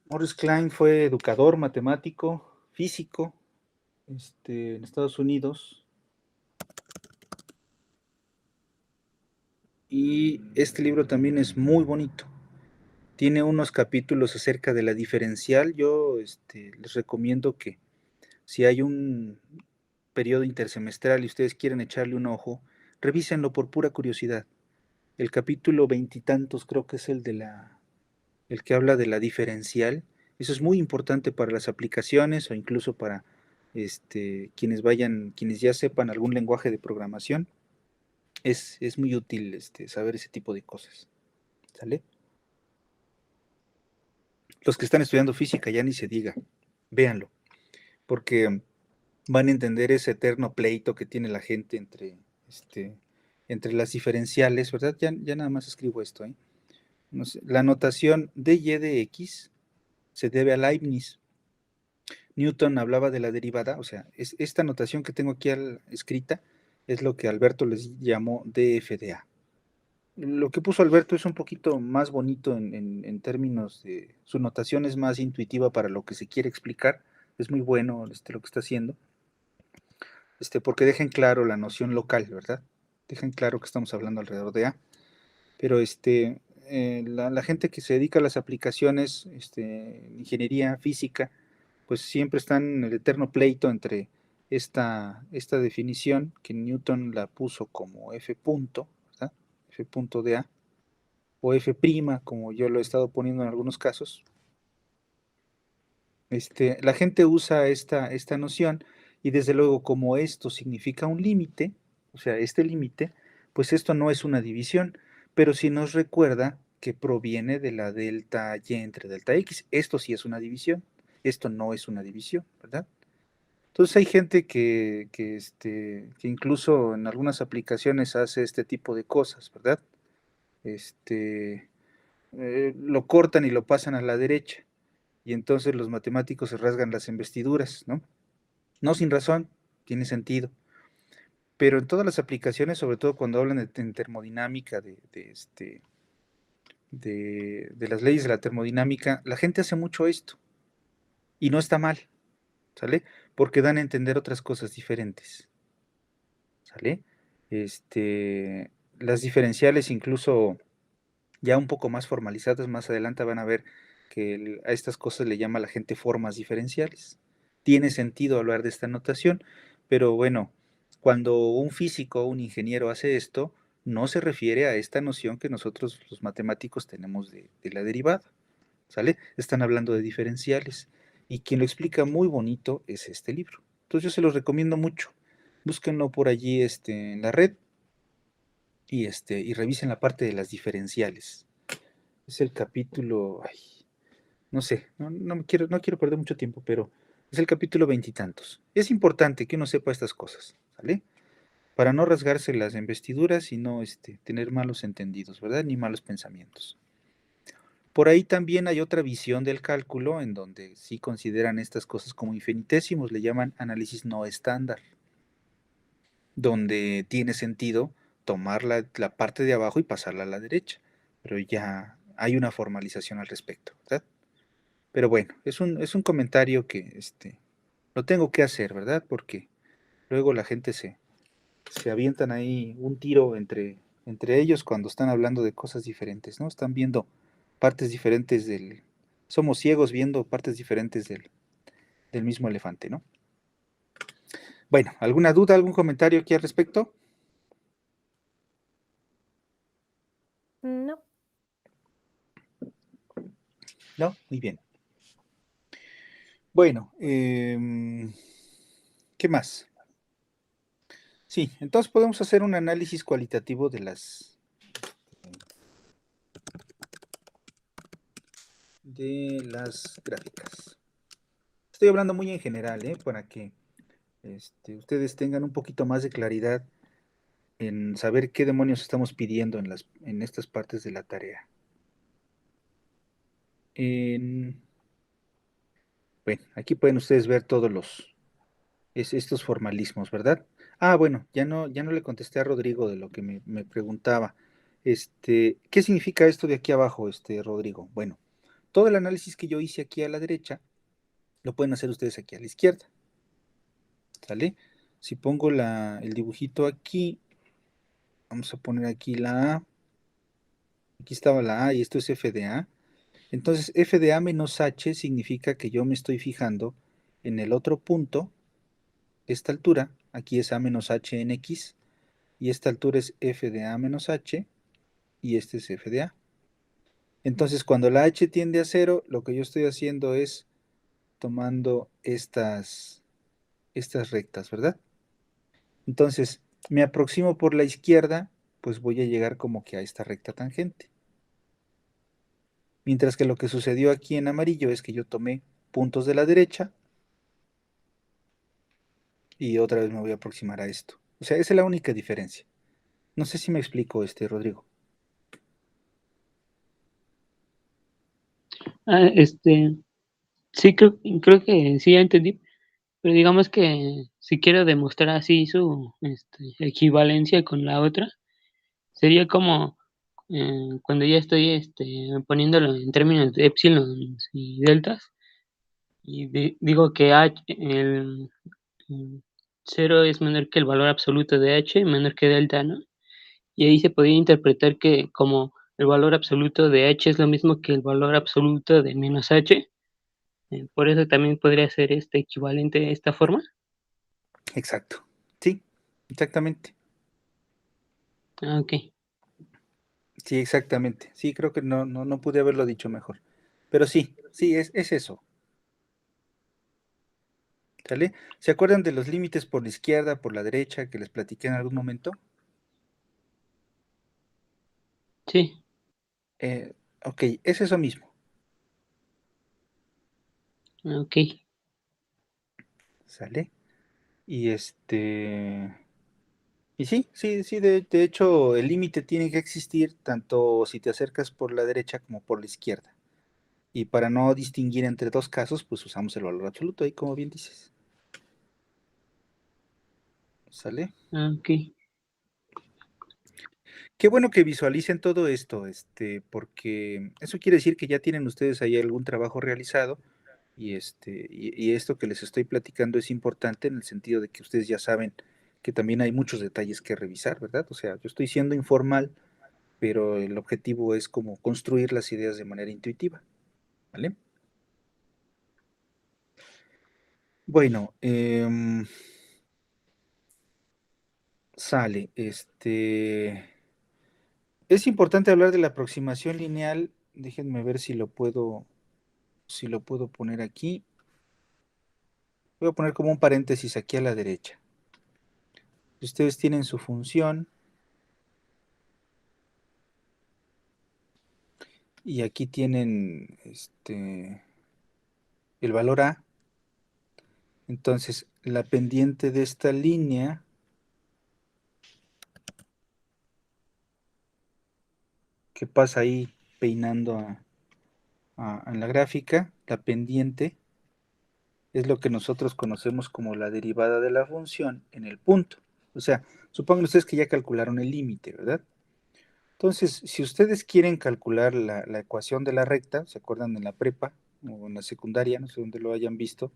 Morris Klein fue educador, matemático, físico, en Estados Unidos. Y este libro también es muy bonito. Tiene unos capítulos acerca de la diferencial. Yo les recomiendo que si hay un periodo intersemestral y ustedes quieren echarle un ojo, revísenlo por pura curiosidad. El capítulo veintitantos creo que es el que habla de la diferencial. Eso es muy importante para las aplicaciones o incluso para quienes ya sepan algún lenguaje de programación. Es muy útil saber ese tipo de cosas. ¿Sale? Los que están estudiando física ya ni se diga, véanlo, porque van a entender ese eterno pleito que tiene la gente entre las diferenciales, ¿verdad? Ya nada más escribo esto, ¿eh? No sé, la notación dy de x se debe a Leibniz. Newton hablaba de la derivada, o sea, esta notación que tengo aquí escrita es lo que Alberto les llamó df de a. Lo que puso Alberto es un poquito más bonito en términos de... Su notación es más intuitiva para lo que se quiere explicar. Es muy bueno lo que está haciendo. Porque dejen claro la noción local, ¿verdad? Dejen claro que estamos hablando alrededor de A. Pero la gente que se dedica a las aplicaciones, ingeniería física, pues siempre están en el eterno pleito entre esta definición que Newton la puso como F punto, ¿verdad? F punto de A, o F prima, como yo lo he estado poniendo en algunos casos. La gente usa esta noción y desde luego como esto significa un límite, o sea, este límite, pues esto no es una división, pero sí nos recuerda que proviene de la delta y entre delta x. Esto sí es una división, esto no es una división, ¿verdad? Entonces hay gente que incluso en algunas aplicaciones hace este tipo de cosas, ¿verdad? Lo cortan y lo pasan a la derecha y entonces los matemáticos se rasgan las investiduras, ¿no? No sin razón, tiene sentido. Pero en todas las aplicaciones, sobre todo cuando hablan de termodinámica, de las leyes de la termodinámica, la gente hace mucho esto. Y no está mal, ¿sale? Porque dan a entender otras cosas diferentes, ¿sale? Las diferenciales incluso ya un poco más formalizadas, más adelante van a ver que a estas cosas le llama la gente formas diferenciales. Tiene sentido hablar de esta notación, pero bueno, cuando un físico o un ingeniero hace esto, no se refiere a esta noción que nosotros los matemáticos tenemos de la derivada, ¿sale? Están hablando de diferenciales y quien lo explica muy bonito es este libro. Entonces yo se los recomiendo mucho. Búsquenlo por allí en la red y revisen la parte de las diferenciales. Es el capítulo, ay, no sé, no quiero perder mucho tiempo, pero es el capítulo veintitantos. Es importante que uno sepa estas cosas, ¿vale? Para no rasgarse las investiduras y no tener malos entendidos, ¿verdad? Ni malos pensamientos. Por ahí también hay otra visión del cálculo en donde sí consideran estas cosas como infinitésimos, le llaman análisis no estándar, donde tiene sentido tomar la parte de abajo y pasarla a la derecha, pero ya hay una formalización al respecto, ¿verdad? Pero bueno, es un comentario que lo tengo que hacer, ¿verdad? Porque luego la gente se avientan ahí un tiro entre ellos cuando están hablando de cosas diferentes, ¿no? Están viendo partes diferentes somos ciegos viendo partes diferentes del mismo elefante, ¿no? Bueno, ¿alguna duda, algún comentario aquí al respecto? No. No, muy bien. Bueno, ¿qué más? Sí, entonces podemos hacer un análisis cualitativo de las gráficas. Estoy hablando muy en general, para que ustedes tengan un poquito más de claridad en saber qué demonios estamos pidiendo en estas partes de la tarea. Bueno, aquí pueden ustedes ver todos estos formalismos, ¿verdad? Ah, bueno, ya no le contesté a Rodrigo de lo que me preguntaba. ¿Qué significa esto de aquí abajo, Rodrigo? Bueno, todo el análisis que yo hice aquí a la derecha, lo pueden hacer ustedes aquí a la izquierda, ¿sale? Si pongo el dibujito aquí, vamos a poner aquí la A, aquí estaba la A y esto es F de A. Entonces, F de A menos H significa que yo me estoy fijando en el otro punto, esta altura, aquí es A menos H en X, y esta altura es f de a menos h, y este es f de a. Entonces, cuando la h tiende a 0, lo que yo estoy haciendo es tomando estas rectas, ¿verdad? Entonces, me aproximo por la izquierda, pues voy a llegar como que a esta recta tangente. Mientras que lo que sucedió aquí en amarillo es que yo tomé puntos de la derecha y otra vez me voy a aproximar a esto. O sea, esa es la única diferencia. No sé si me explico, Rodrigo. Ah, sí, creo que sí ya entendí, pero digamos que si quiero demostrar así su equivalencia con la otra, sería como cuando ya estoy poniéndolo en términos de epsilon y deltas, y digo que mm, 0 es menor que el valor absoluto de h, menor que delta, ¿no? Y ahí se podría interpretar que como el valor absoluto de h es lo mismo que el valor absoluto de menos h, por eso también podría ser equivalente de esta forma. Exacto. Sí, exactamente. Ah, okey. Sí, exactamente. Sí, creo que no pude haberlo dicho mejor. Pero sí, sí, es eso. ¿Sale? ¿Se acuerdan de los límites por la izquierda, por la derecha, que les platiqué en algún momento? Sí, Eh, ok, es eso mismo. ah, okey. ¿Sale? Y Y sí, sí, sí, de hecho el límite tiene que existir tanto si te acercas por la derecha como por la izquierda. Y para no distinguir entre dos casos, pues usamos el valor absoluto ahí, como bien dices. ¿Sale? Ah, okey. Qué bueno que visualicen todo esto, porque eso quiere decir que ya tienen ustedes ahí algún trabajo realizado y, y esto que les estoy platicando es importante en el sentido de que ustedes ya saben que también hay muchos detalles que revisar, ¿verdad? O sea, yo estoy siendo informal, pero el objetivo es como construir las ideas de manera intuitiva, ¿vale? Bueno, sale, es importante hablar de la aproximación lineal. Déjenme ver si lo puedo poner aquí. Voy a poner como un paréntesis aquí a la derecha. Ustedes tienen su función y aquí tienen el valor a. Entonces, la pendiente de esta línea que pasa ahí peinando en la gráfica, la pendiente es lo que nosotros conocemos como la derivada de la función en el punto. O sea, supongan ustedes que ya calcularon el límite, ¿verdad? Entonces, si ustedes quieren calcular la ecuación de la recta, ¿se acuerdan en la prepa o en la secundaria, no sé dónde lo hayan visto?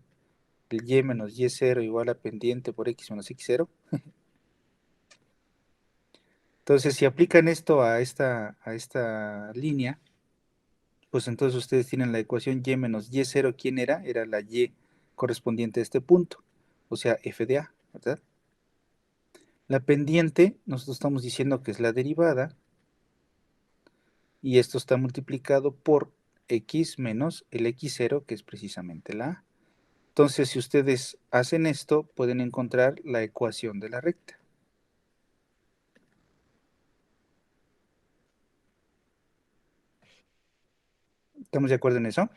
El y menos y0 igual a pendiente por x menos x0. Entonces, si aplican esto a esta línea, pues entonces ustedes tienen la ecuación y menos y0, ¿quién era? Era la y correspondiente a este punto, o sea, f de a, ¿verdad? La pendiente, nosotros estamos diciendo que es la derivada, y esto está multiplicado por x menos el x0, que es precisamente la a. Entonces, si ustedes hacen esto, pueden encontrar la ecuación de la recta. ¿Estamos de acuerdo en eso?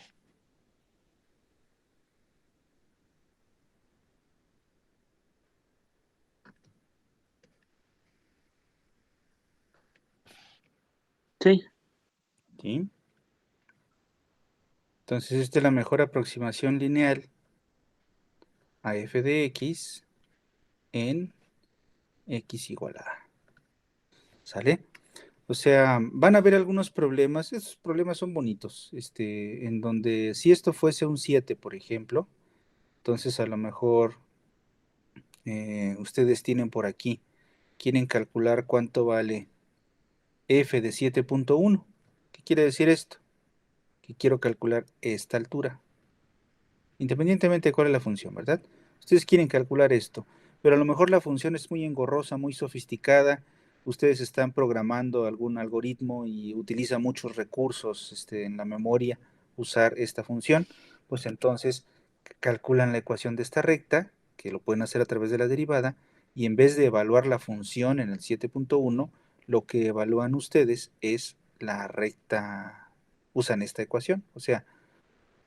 Sí, Sí. Entonces, esta es la mejor aproximación lineal a f de x en x igual a a. ¿Sale? O sea, van a haber algunos problemas, esos problemas son bonitos, en donde si esto fuese un 7, por ejemplo, entonces a lo mejor ustedes tienen por aquí, quieren calcular cuánto vale f de 7.1. ¿Qué quiere decir esto? Que quiero calcular esta altura, independientemente de cuál es la función, ¿verdad? Ustedes quieren calcular esto. pero a lo mejor la función es muy engorrosa, muy sofisticada, ustedes están programando algún algoritmo y utiliza muchos recursos en la memoria usar esta función, pues entonces calculan la ecuación de esta recta, que lo pueden hacer a través de la derivada, y en vez de evaluar la función en el 7.1, lo que evalúan ustedes es la recta, usan esta ecuación, o sea,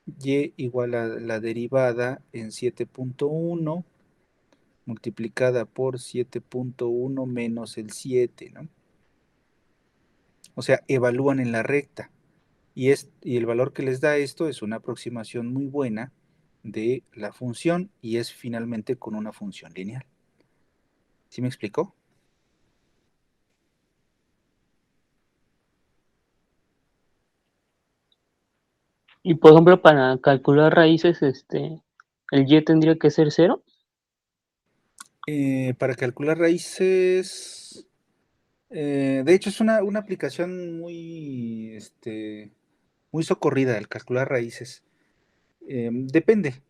y igual a la derivada en 7.1 multiplicada por 7.1 menos el 7, ¿no? O sea, evalúan en la recta. Y el valor que les da esto es una aproximación muy buena de la función y es finalmente con una función lineal. ¿Sí me explicó? Y por ejemplo, para calcular raíces, el y tendría que ser 0. Para calcular raíces, de hecho es una aplicación muy socorrida el calcular raíces. Depende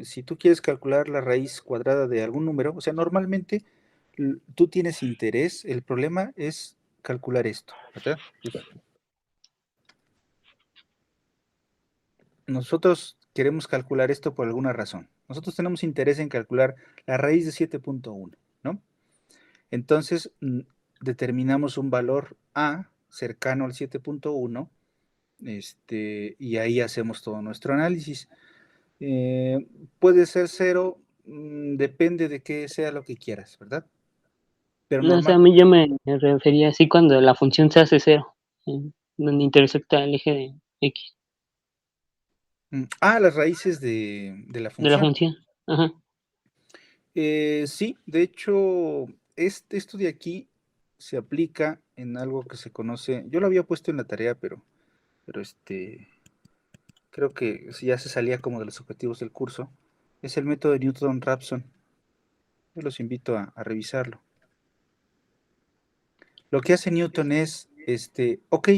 si tú quieres calcular la raíz cuadrada de algún número, o sea, normalmente tú tienes interés, el problema es calcular esto, ¿verdad? Pues, nosotros queremos calcular esto por alguna razón. Nosotros tenemos interés en calcular la raíz de 7.1, ¿no? Entonces, determinamos un valor A cercano al 7.1, y ahí hacemos todo nuestro análisis. Puede ser 0, depende de qué sea lo que quieras, ¿verdad? Pero No, o sea, a normal. mí yo me refería así cuando la función se hace 0, donde intersecta el eje de X, Las raíces de la de la función. función. Ajá. Sí, de hecho, esto de aquí se aplica en algo que se conoce, yo lo había puesto en la tarea, pero creo que ya se salía como de los objetivos del curso, es el método de Newton-Raphson. Yo los invito a revisarlo. Lo que hace Newton es, ok,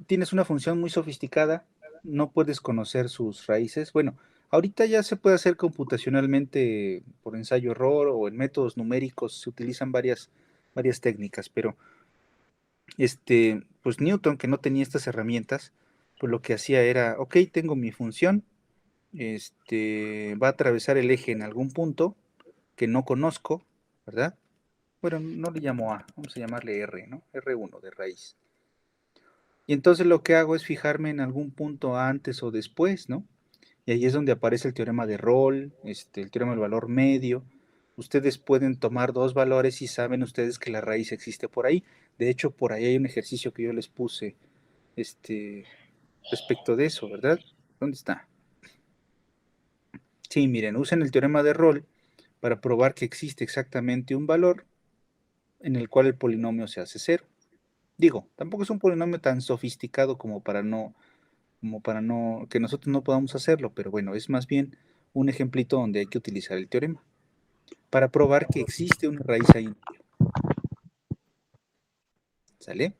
tienes una función muy sofisticada, no puedes conocer sus raíces. Bueno, ahorita ya se puede hacer computacionalmente por ensayo-error o en métodos numéricos, se utilizan varias técnicas, pero pues Newton, que no tenía estas herramientas, pues lo que hacía era, ok, tengo mi función, va a atravesar el eje en algún punto que no conozco, ¿verdad? Bueno, no le llamo A, vamos a llamarle R, ¿no? R1 de raíz. Y entonces lo que hago es fijarme en algún punto antes o después, ¿no? Y ahí es donde aparece el teorema de Rolle, el teorema del valor medio. Ustedes pueden tomar dos valores y saben ustedes que la raíz existe por ahí. De hecho, por ahí hay un ejercicio que yo les puse, respecto de eso, ¿verdad? ¿Dónde está? Sí, miren, usen el teorema de Rolle para probar que existe exactamente un valor en el cual el polinomio se hace cero. Digo, tampoco es un polinomio tan sofisticado como para no, que nosotros no podamos hacerlo, pero bueno, es más bien un ejemplito donde hay que utilizar el teorema para probar que existe una raíz ahí en medio. ¿Sale?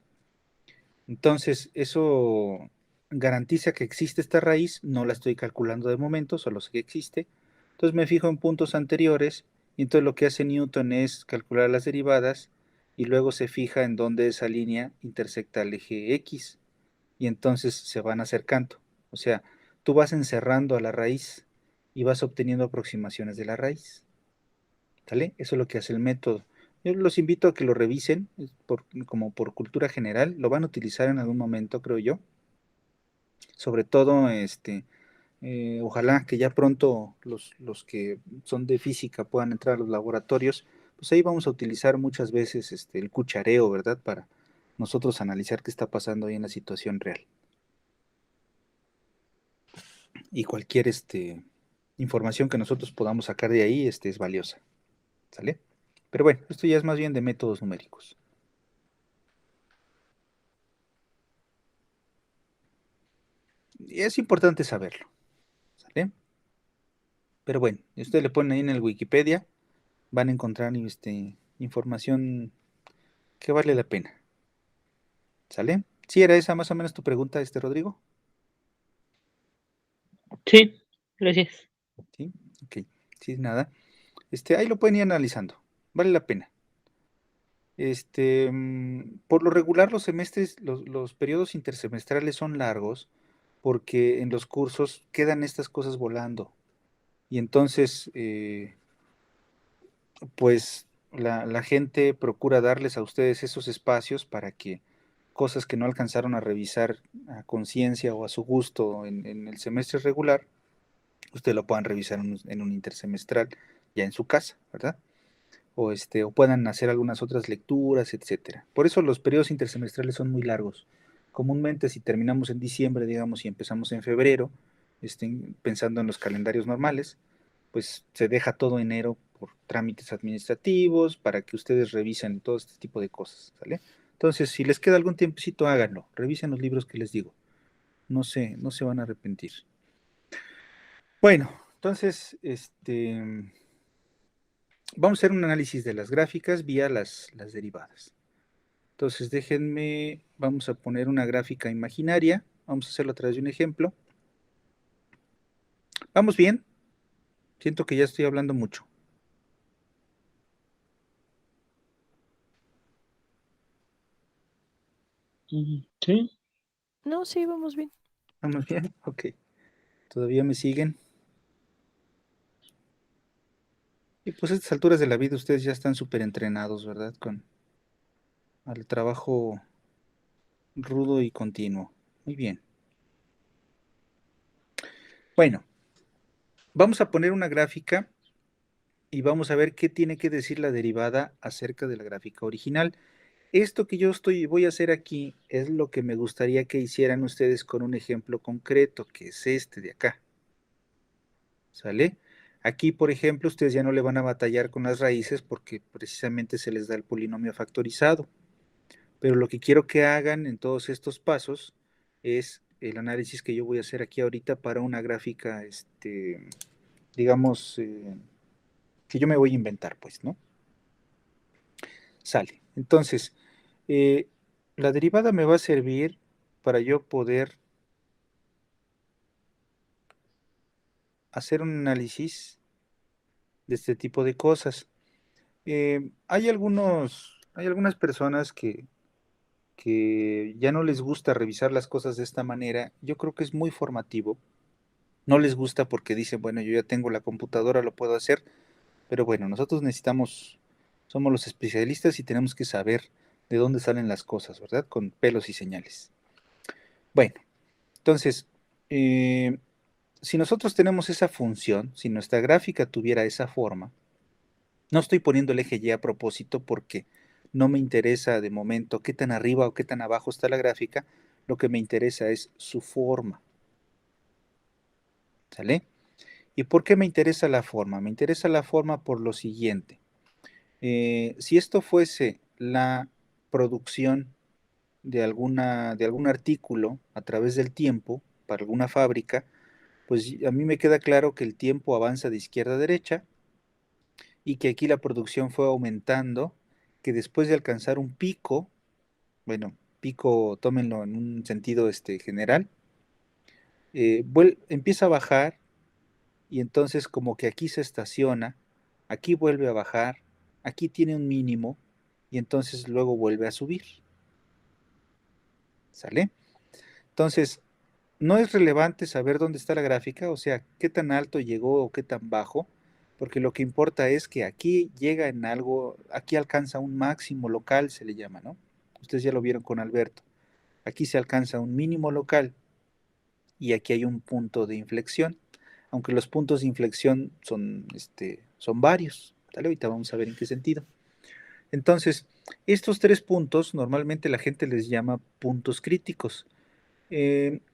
Entonces, eso garantiza que existe esta raíz, no la estoy calculando de momento, solo sé que existe. Entonces me fijo en puntos anteriores y entonces lo que hace Newton es calcular las derivadas y luego se fija en dónde esa línea intersecta el eje X y entonces se van acercando. O sea, tú vas encerrando a la raíz y vas obteniendo aproximaciones de la raíz. ¿Sale? Eso es lo que hace el método. Yo los invito a que lo revisen, como por cultura general, lo van a utilizar en algún momento, creo yo. Sobre todo, ojalá que ya pronto los que son de física puedan entrar a los laboratorios, pues ahí vamos a utilizar muchas veces el cuchareo, ¿verdad? Para nosotros analizar qué está pasando ahí en la situación real. Y cualquier información que nosotros podamos sacar de ahí es valiosa. ¿Sale? Pero bueno, esto ya es más bien de métodos numéricos. Y es importante saberlo. ¿Sale? Pero bueno, si ustedes le ponen ahí en el Wikipedia, van a encontrar información que vale la pena. ¿Sale? ¿Sí era esa más o menos tu pregunta, Rodrigo? Sí, gracias. Sí, ok. Sí, nada. Ahí lo pueden ir analizando, vale la pena. Por lo regular los semestres, los periodos intersemestrales son largos porque en los cursos quedan estas cosas volando. Y entonces, pues la gente procura darles a ustedes esos espacios para que cosas que no alcanzaron a revisar a conciencia o a su gusto en el semestre regular, usted lo puedan revisar en un intersemestral ya en su casa, ¿verdad? O puedan hacer algunas otras lecturas, etcétera. Por eso los periodos intersemestrales son muy largos. Comúnmente si terminamos en diciembre, digamos, y empezamos en febrero, pensando en los calendarios normales, pues se deja todo enero por trámites administrativos para que ustedes revisen todo este tipo de cosas, ¿sale? Entonces, si les queda algún tiempecito, háganlo, revisen los libros que les digo, no se van a arrepentir. Bueno, entonces, vamos a hacer un análisis de las gráficas vía las derivadas. Entonces, déjenme, vamos a poner una gráfica imaginaria, vamos a hacerlo a través de un ejemplo. ¿Vamos bien? Siento que ya estoy hablando mucho. Sí. No, sí, vamos bien. ¿Vamos bien? Ok. ¿Todavía me siguen? Y pues a estas alturas de la vida ustedes ya están súper entrenados, ¿verdad? Con al trabajo rudo y continuo. Muy bien. Bueno, vamos a poner una gráfica y vamos a ver qué tiene que decir la derivada acerca de la gráfica original. Esto que yo voy a hacer aquí es lo que me gustaría que hicieran ustedes con un ejemplo concreto, que es este de acá. ¿Sale? Aquí, por ejemplo, ustedes ya no le van a batallar con las raíces porque precisamente se les da el polinomio factorizado. Pero lo que quiero que hagan en todos estos pasos es el análisis que yo voy a hacer aquí ahorita para una gráfica, digamos, que yo me voy a inventar, pues, ¿no? Sale. Entonces, eh, la derivada me va a servir para yo poder hacer un análisis de este tipo de cosas. Hay algunas personas que ya no les gusta revisar las cosas de esta manera. Yo creo que es muy formativo. No les gusta porque dicen, bueno, yo ya tengo la computadora, lo puedo hacer, pero bueno, nosotros somos los especialistas y tenemos que saber de dónde salen las cosas, ¿verdad? Con pelos y señales. Bueno, entonces, eh, si nosotros tenemos esa función, si nuestra gráfica tuviera esa forma, no estoy poniendo el eje Y a propósito porque no me interesa de momento qué tan arriba o qué tan abajo está la gráfica, lo que me interesa es su forma, ¿sale? ¿Y por qué me interesa la forma? Me interesa la forma por lo siguiente. Si esto fuese la producción de algún artículo a través del tiempo para alguna fábrica, pues a mí me queda claro que el tiempo avanza de izquierda a derecha y que aquí la producción fue aumentando, que después de alcanzar un pico, bueno, pico, tómenlo en un sentido general, empieza a bajar y entonces como que aquí se estaciona, aquí vuelve a bajar, aquí tiene un mínimo y entonces luego vuelve a subir. ¿Sale? Entonces, no es relevante saber dónde está la gráfica, o sea, qué tan alto llegó o qué tan bajo, porque lo que importa es que aquí llega en algo, aquí alcanza un máximo local, se le llama, ¿no? Ustedes ya lo vieron con Alberto. Aquí se alcanza un mínimo local y aquí hay un punto de inflexión, aunque los puntos de inflexión son varios. ¿Sale? Ahorita vamos a ver en qué sentido. Entonces, estos tres puntos normalmente la gente les llama puntos críticos.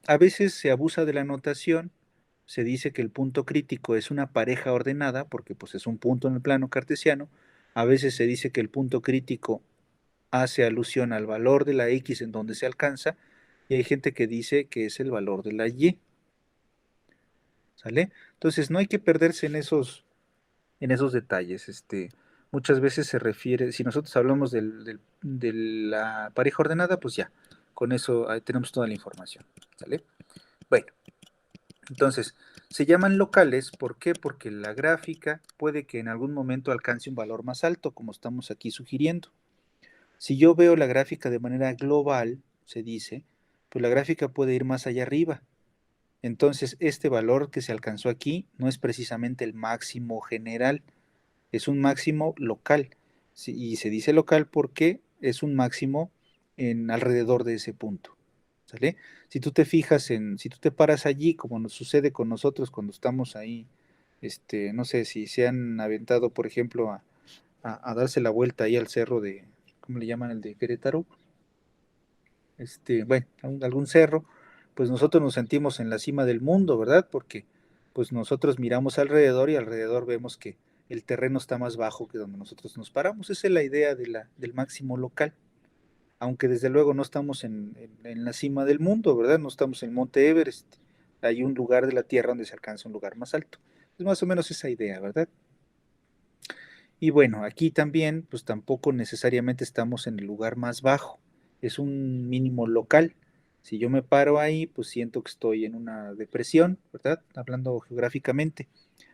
A veces se abusa de la notación, se dice que el punto crítico es una pareja ordenada, porque pues es un punto en el plano cartesiano. A veces se dice que el punto crítico hace alusión al valor de la X en donde se alcanza, y hay gente que dice que es el valor de la Y. ¿Sale? Entonces no hay que perderse en esos detalles. Muchas veces se refiere, si nosotros hablamos de la pareja ordenada, pues ya, con eso ahí tenemos toda la información. ¿Sale? Bueno, entonces, se llaman locales, ¿por qué? Porque la gráfica puede que en algún momento alcance un valor más alto, como estamos aquí sugiriendo. Si yo veo la gráfica de manera global, se dice, pues la gráfica puede ir más allá arriba. Entonces, este valor que se alcanzó aquí no es precisamente el máximo general, es un máximo local. Sí, y se dice local porque es un máximo en alrededor de ese punto. ¿Sale? Si tú te fijas si tú te paras allí, como nos sucede con nosotros cuando estamos ahí, no sé si se han aventado, por ejemplo, a darse la vuelta ahí al cerro ¿cómo le llaman el de Querétaro? Bueno, algún cerro, pues nosotros nos sentimos en la cima del mundo, ¿verdad? Porque pues nosotros miramos alrededor y alrededor vemos que el terreno está más bajo que donde nosotros nos paramos. Esa es la idea del máximo local, aunque desde luego no estamos en la cima del mundo, ¿verdad? No estamos en Monte Everest. Hay un lugar de la Tierra donde se alcanza un lugar más alto. Es más o menos esa idea, ¿verdad? Y bueno, aquí también, pues tampoco necesariamente estamos en el lugar más bajo, es un mínimo local. Si yo me paro ahí, pues siento que estoy en una depresión, ¿verdad? Hablando geográficamente,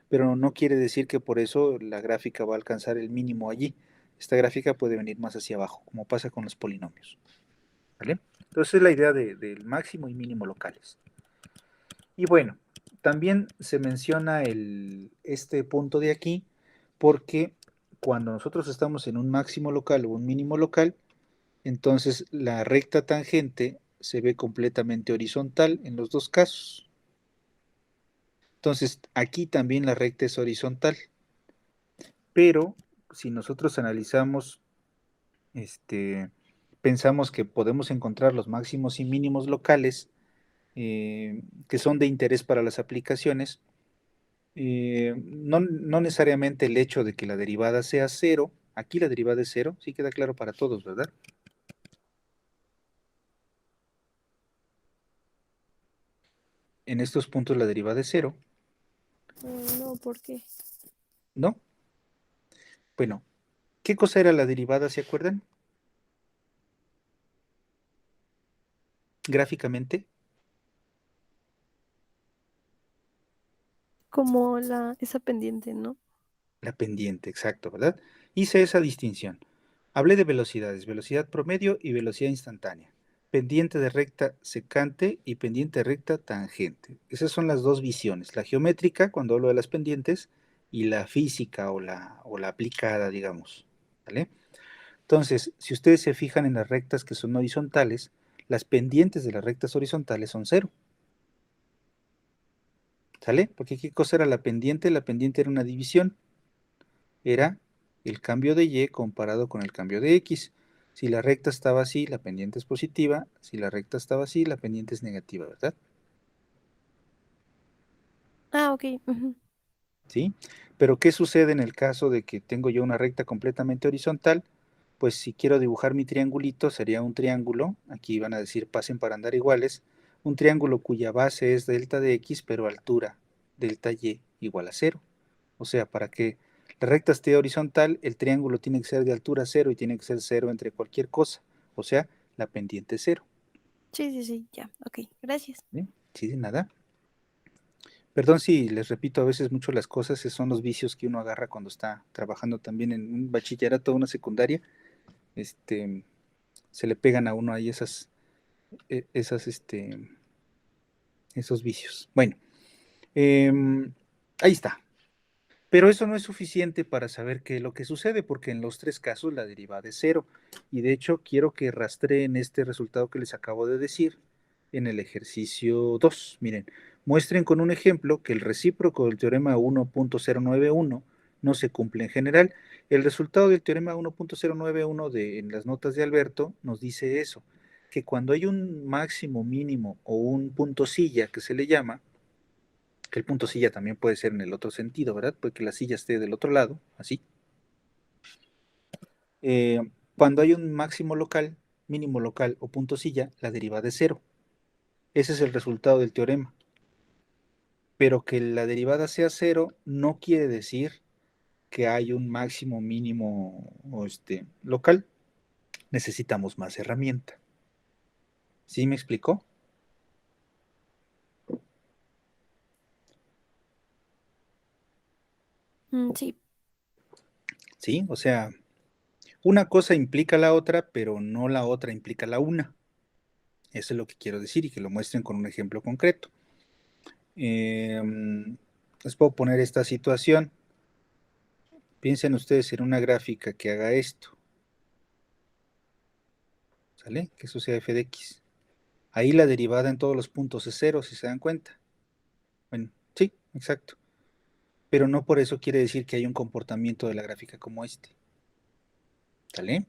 pero no quiere decir que por eso la gráfica va a alcanzar el mínimo allí. Esta gráfica puede venir más hacia abajo, como pasa con los polinomios, ¿vale? Entonces es la idea del máximo y mínimo locales. Y bueno, también se menciona este punto de aquí porque cuando nosotros estamos en un máximo local o un mínimo local, entonces la recta tangente se ve completamente horizontal en los dos casos. Entonces aquí también la recta es horizontal, pero si nosotros analizamos, pensamos que podemos encontrar los máximos y mínimos locales que son de interés para las aplicaciones, no necesariamente el hecho de que la derivada sea cero, aquí la derivada es cero, sí queda claro para todos, ¿verdad? En estos puntos la derivada es cero, No, ¿por qué? ¿no? Bueno, ¿qué cosa era la derivada, se acuerdan? Gráficamente, Como esa pendiente, ¿no? la pendiente, exacto, ¿verdad? Hice esa distinción. Hablé de velocidades, velocidad promedio y velocidad instantánea. Pendiente de recta secante y pendiente de recta tangente. Esas son las dos visiones, la geométrica cuando hablo de las pendientes y la física o la aplicada, digamos. ¿Vale? Entonces, si ustedes se fijan en las rectas que son horizontales, las pendientes de las rectas horizontales son cero. ¿Sale? Porque ¿qué cosa era la pendiente? La pendiente era una división. Era el cambio de y comparado con el cambio de x. Si la recta estaba así, la pendiente es positiva. Si la recta estaba así, la pendiente es negativa, ¿verdad? Ah, ok. Ujú. ¿Sí? Pero ¿qué sucede en el caso de que tengo yo una recta completamente horizontal? Pues si quiero dibujar mi triangulito, sería un triángulo, aquí van a decir pasen para andar iguales, un triángulo cuya base es delta de x, pero altura delta y igual a cero. O sea, para que la recta esté horizontal, el triángulo tiene que ser de altura cero y tiene que ser cero entre cualquier cosa. O sea, la pendiente es cero. Sí, sí, sí, ya. Ok, gracias. ¿Sí? Sí, de nada. Perdón si les repito a veces mucho las cosas, esos son los vicios que uno agarra cuando está trabajando también en un bachillerato o una secundaria. Este, se le pegan a uno ahí esos vicios. Bueno, ahí está. Pero eso no es suficiente para saber qué es lo que sucede, porque en los tres casos la derivada es cero. Y de hecho, quiero que rastreen este resultado que les acabo de decir en el ejercicio 2. Miren, muestren con un ejemplo que el recíproco del teorema 1.091 no se cumple en general. El resultado del teorema 1.091 en las notas de Alberto nos dice eso, que cuando hay un máximo mínimo o un punto silla que se le llama, que el punto silla también puede ser en el otro sentido, ¿verdad? Puede que la silla esté del otro lado, así. Cuando hay un máximo local, mínimo local o punto silla, la derivada es cero. Ese es el resultado del teorema. Pero que la derivada sea cero no quiere decir que hay un máximo mínimo local. Necesitamos más herramienta. ¿Sí me explicó? Sí. ¿Sí? O sea, una cosa implica la otra, pero no la otra implica la una. Eso es lo que quiero decir y que lo muestren con un ejemplo concreto. Les puedo poner esta situación. Piensen ustedes en una gráfica que haga esto. ¿Sale? Que eso sea f de x. Ahí la derivada en todos los puntos es cero, si se dan cuenta. Bueno, sí, exacto. Pero no por eso quiere decir que hay un comportamiento de la gráfica como este. ¿Sale?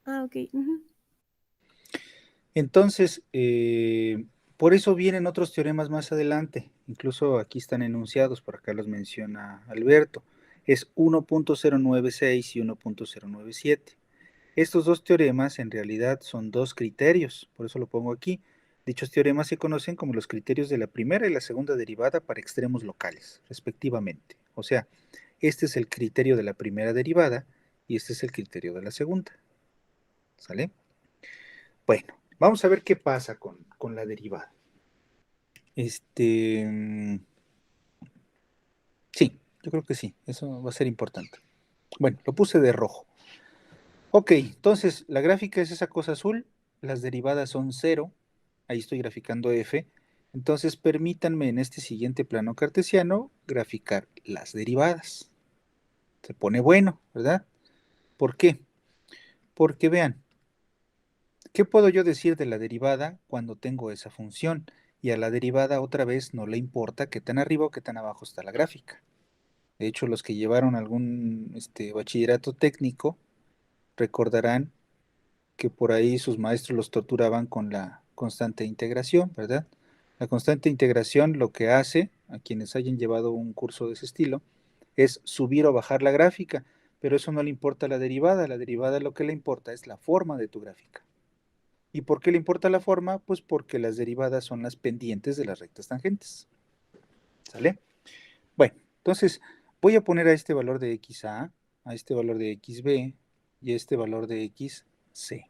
Ok. Ujú. Entonces, por eso vienen otros teoremas más adelante. Incluso aquí están enunciados, por acá los menciona Alberto. Es 1.096 y 1.097. Estos dos teoremas en realidad son dos criterios, por eso lo pongo aquí. Dichos teoremas se conocen como los criterios de la primera y la segunda derivada para extremos locales, respectivamente. O sea, este es el criterio de la primera derivada y este es el criterio de la segunda. ¿Sale? Bueno, vamos a ver qué pasa con la derivada. Sí, yo creo que sí, eso va a ser importante. Bueno, lo puse de rojo. Ok, entonces la gráfica es esa cosa azul, las derivadas son cero, ahí estoy graficando f, entonces permítanme en este siguiente plano cartesiano graficar las derivadas. Se pone bueno, ¿verdad? ¿Por qué? Porque vean, ¿qué puedo yo decir de la derivada cuando tengo esa función? Y a la derivada otra vez no le importa qué tan arriba o qué tan abajo está la gráfica. De hecho, los que llevaron algún bachillerato técnico recordarán que por ahí sus maestros los torturaban con la constante de integración, ¿verdad? La constante de integración lo que hace, a quienes hayan llevado un curso de ese estilo, es subir o bajar la gráfica, pero eso no le importa a la derivada lo que le importa es la forma de tu gráfica. ¿Y por qué le importa la forma? Pues porque las derivadas son las pendientes de las rectas tangentes. ¿Sale? Bueno, entonces voy a poner a este valor de xa, a este valor de xb y a este valor de xc.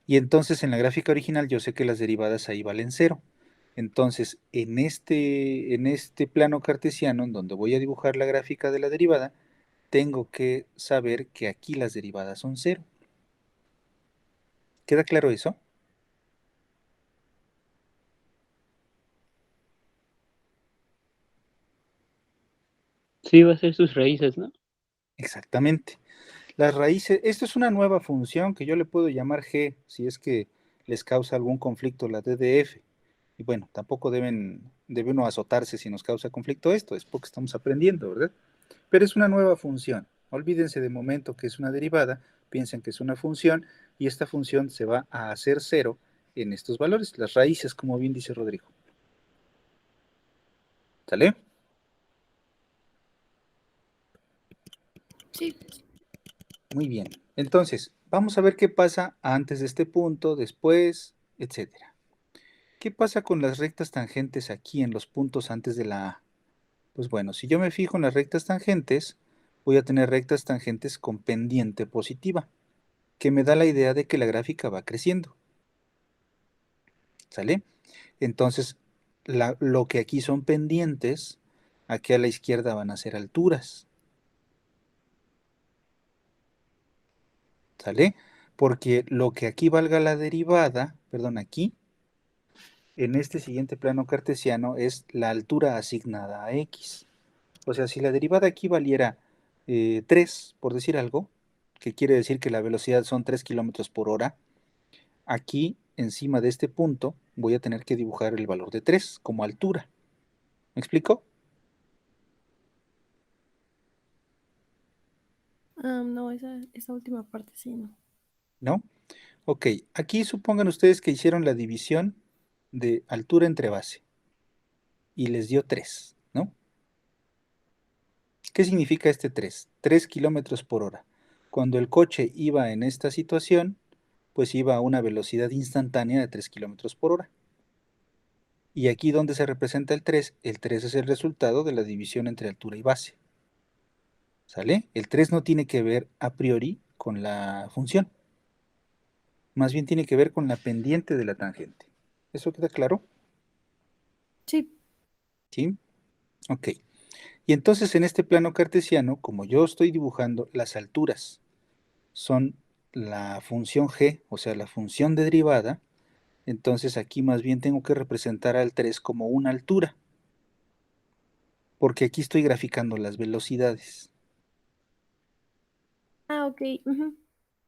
Y entonces en la gráfica original yo sé que las derivadas ahí valen cero. Entonces, en este plano cartesiano, en donde voy a dibujar la gráfica de la derivada, tengo que saber que aquí las derivadas son cero. ¿Queda claro eso? Sí, va a ser sus raíces, ¿no? Exactamente. Las raíces, esto es una nueva función que yo le puedo llamar g, si es que les causa algún conflicto la d de f. Y bueno, tampoco debe uno azotarse si nos causa conflicto esto, es porque estamos aprendiendo, ¿verdad? Pero es una nueva función. Olvídense de momento que es una derivada, piensen que es una función y esta función se va a hacer cero en estos valores, las raíces, como bien dice Rodrigo. ¿Sale? Sí. Muy bien. Entonces, vamos a ver qué pasa antes de este punto, después, etcétera. ¿Qué pasa con las rectas tangentes aquí en los puntos antes de la A? Pues bueno, si yo me fijo en las rectas tangentes, voy a tener rectas tangentes con pendiente positiva, que me da la idea de que la gráfica va creciendo. ¿Sale? Entonces, lo que aquí son pendientes, aquí a la izquierda van a ser alturas. ¿Sale? Porque lo que aquí valga la derivada, perdón, aquí, en este siguiente plano cartesiano, es la altura asignada a x. O sea, si la derivada aquí valiera 3, por decir algo, que quiere decir que la velocidad son 3 kilómetros por hora, aquí, encima de este punto, voy a tener que dibujar el valor de 3 como altura. ¿Me explico? No, esa última parte sí, no. ¿No? Ok, aquí supongan ustedes que hicieron la división de altura entre base y les dio 3, ¿no? ¿Qué significa este 3? 3 kilómetros por hora. Cuando el coche iba en esta situación, pues iba a una velocidad instantánea de 3 kilómetros por hora. Y aquí donde se representa el 3 es el resultado de la división entre altura y base. ¿Sale? El 3 no tiene que ver a priori con la función, más bien tiene que ver con la pendiente de la tangente. ¿Eso queda claro? Sí. ¿Sí? Ok. Y entonces en este plano cartesiano, como yo estoy dibujando las alturas, son la función g, o sea, la función de derivada, entonces aquí más bien tengo que representar al 3 como una altura, porque aquí estoy graficando las velocidades, Ah, ok. Ujú.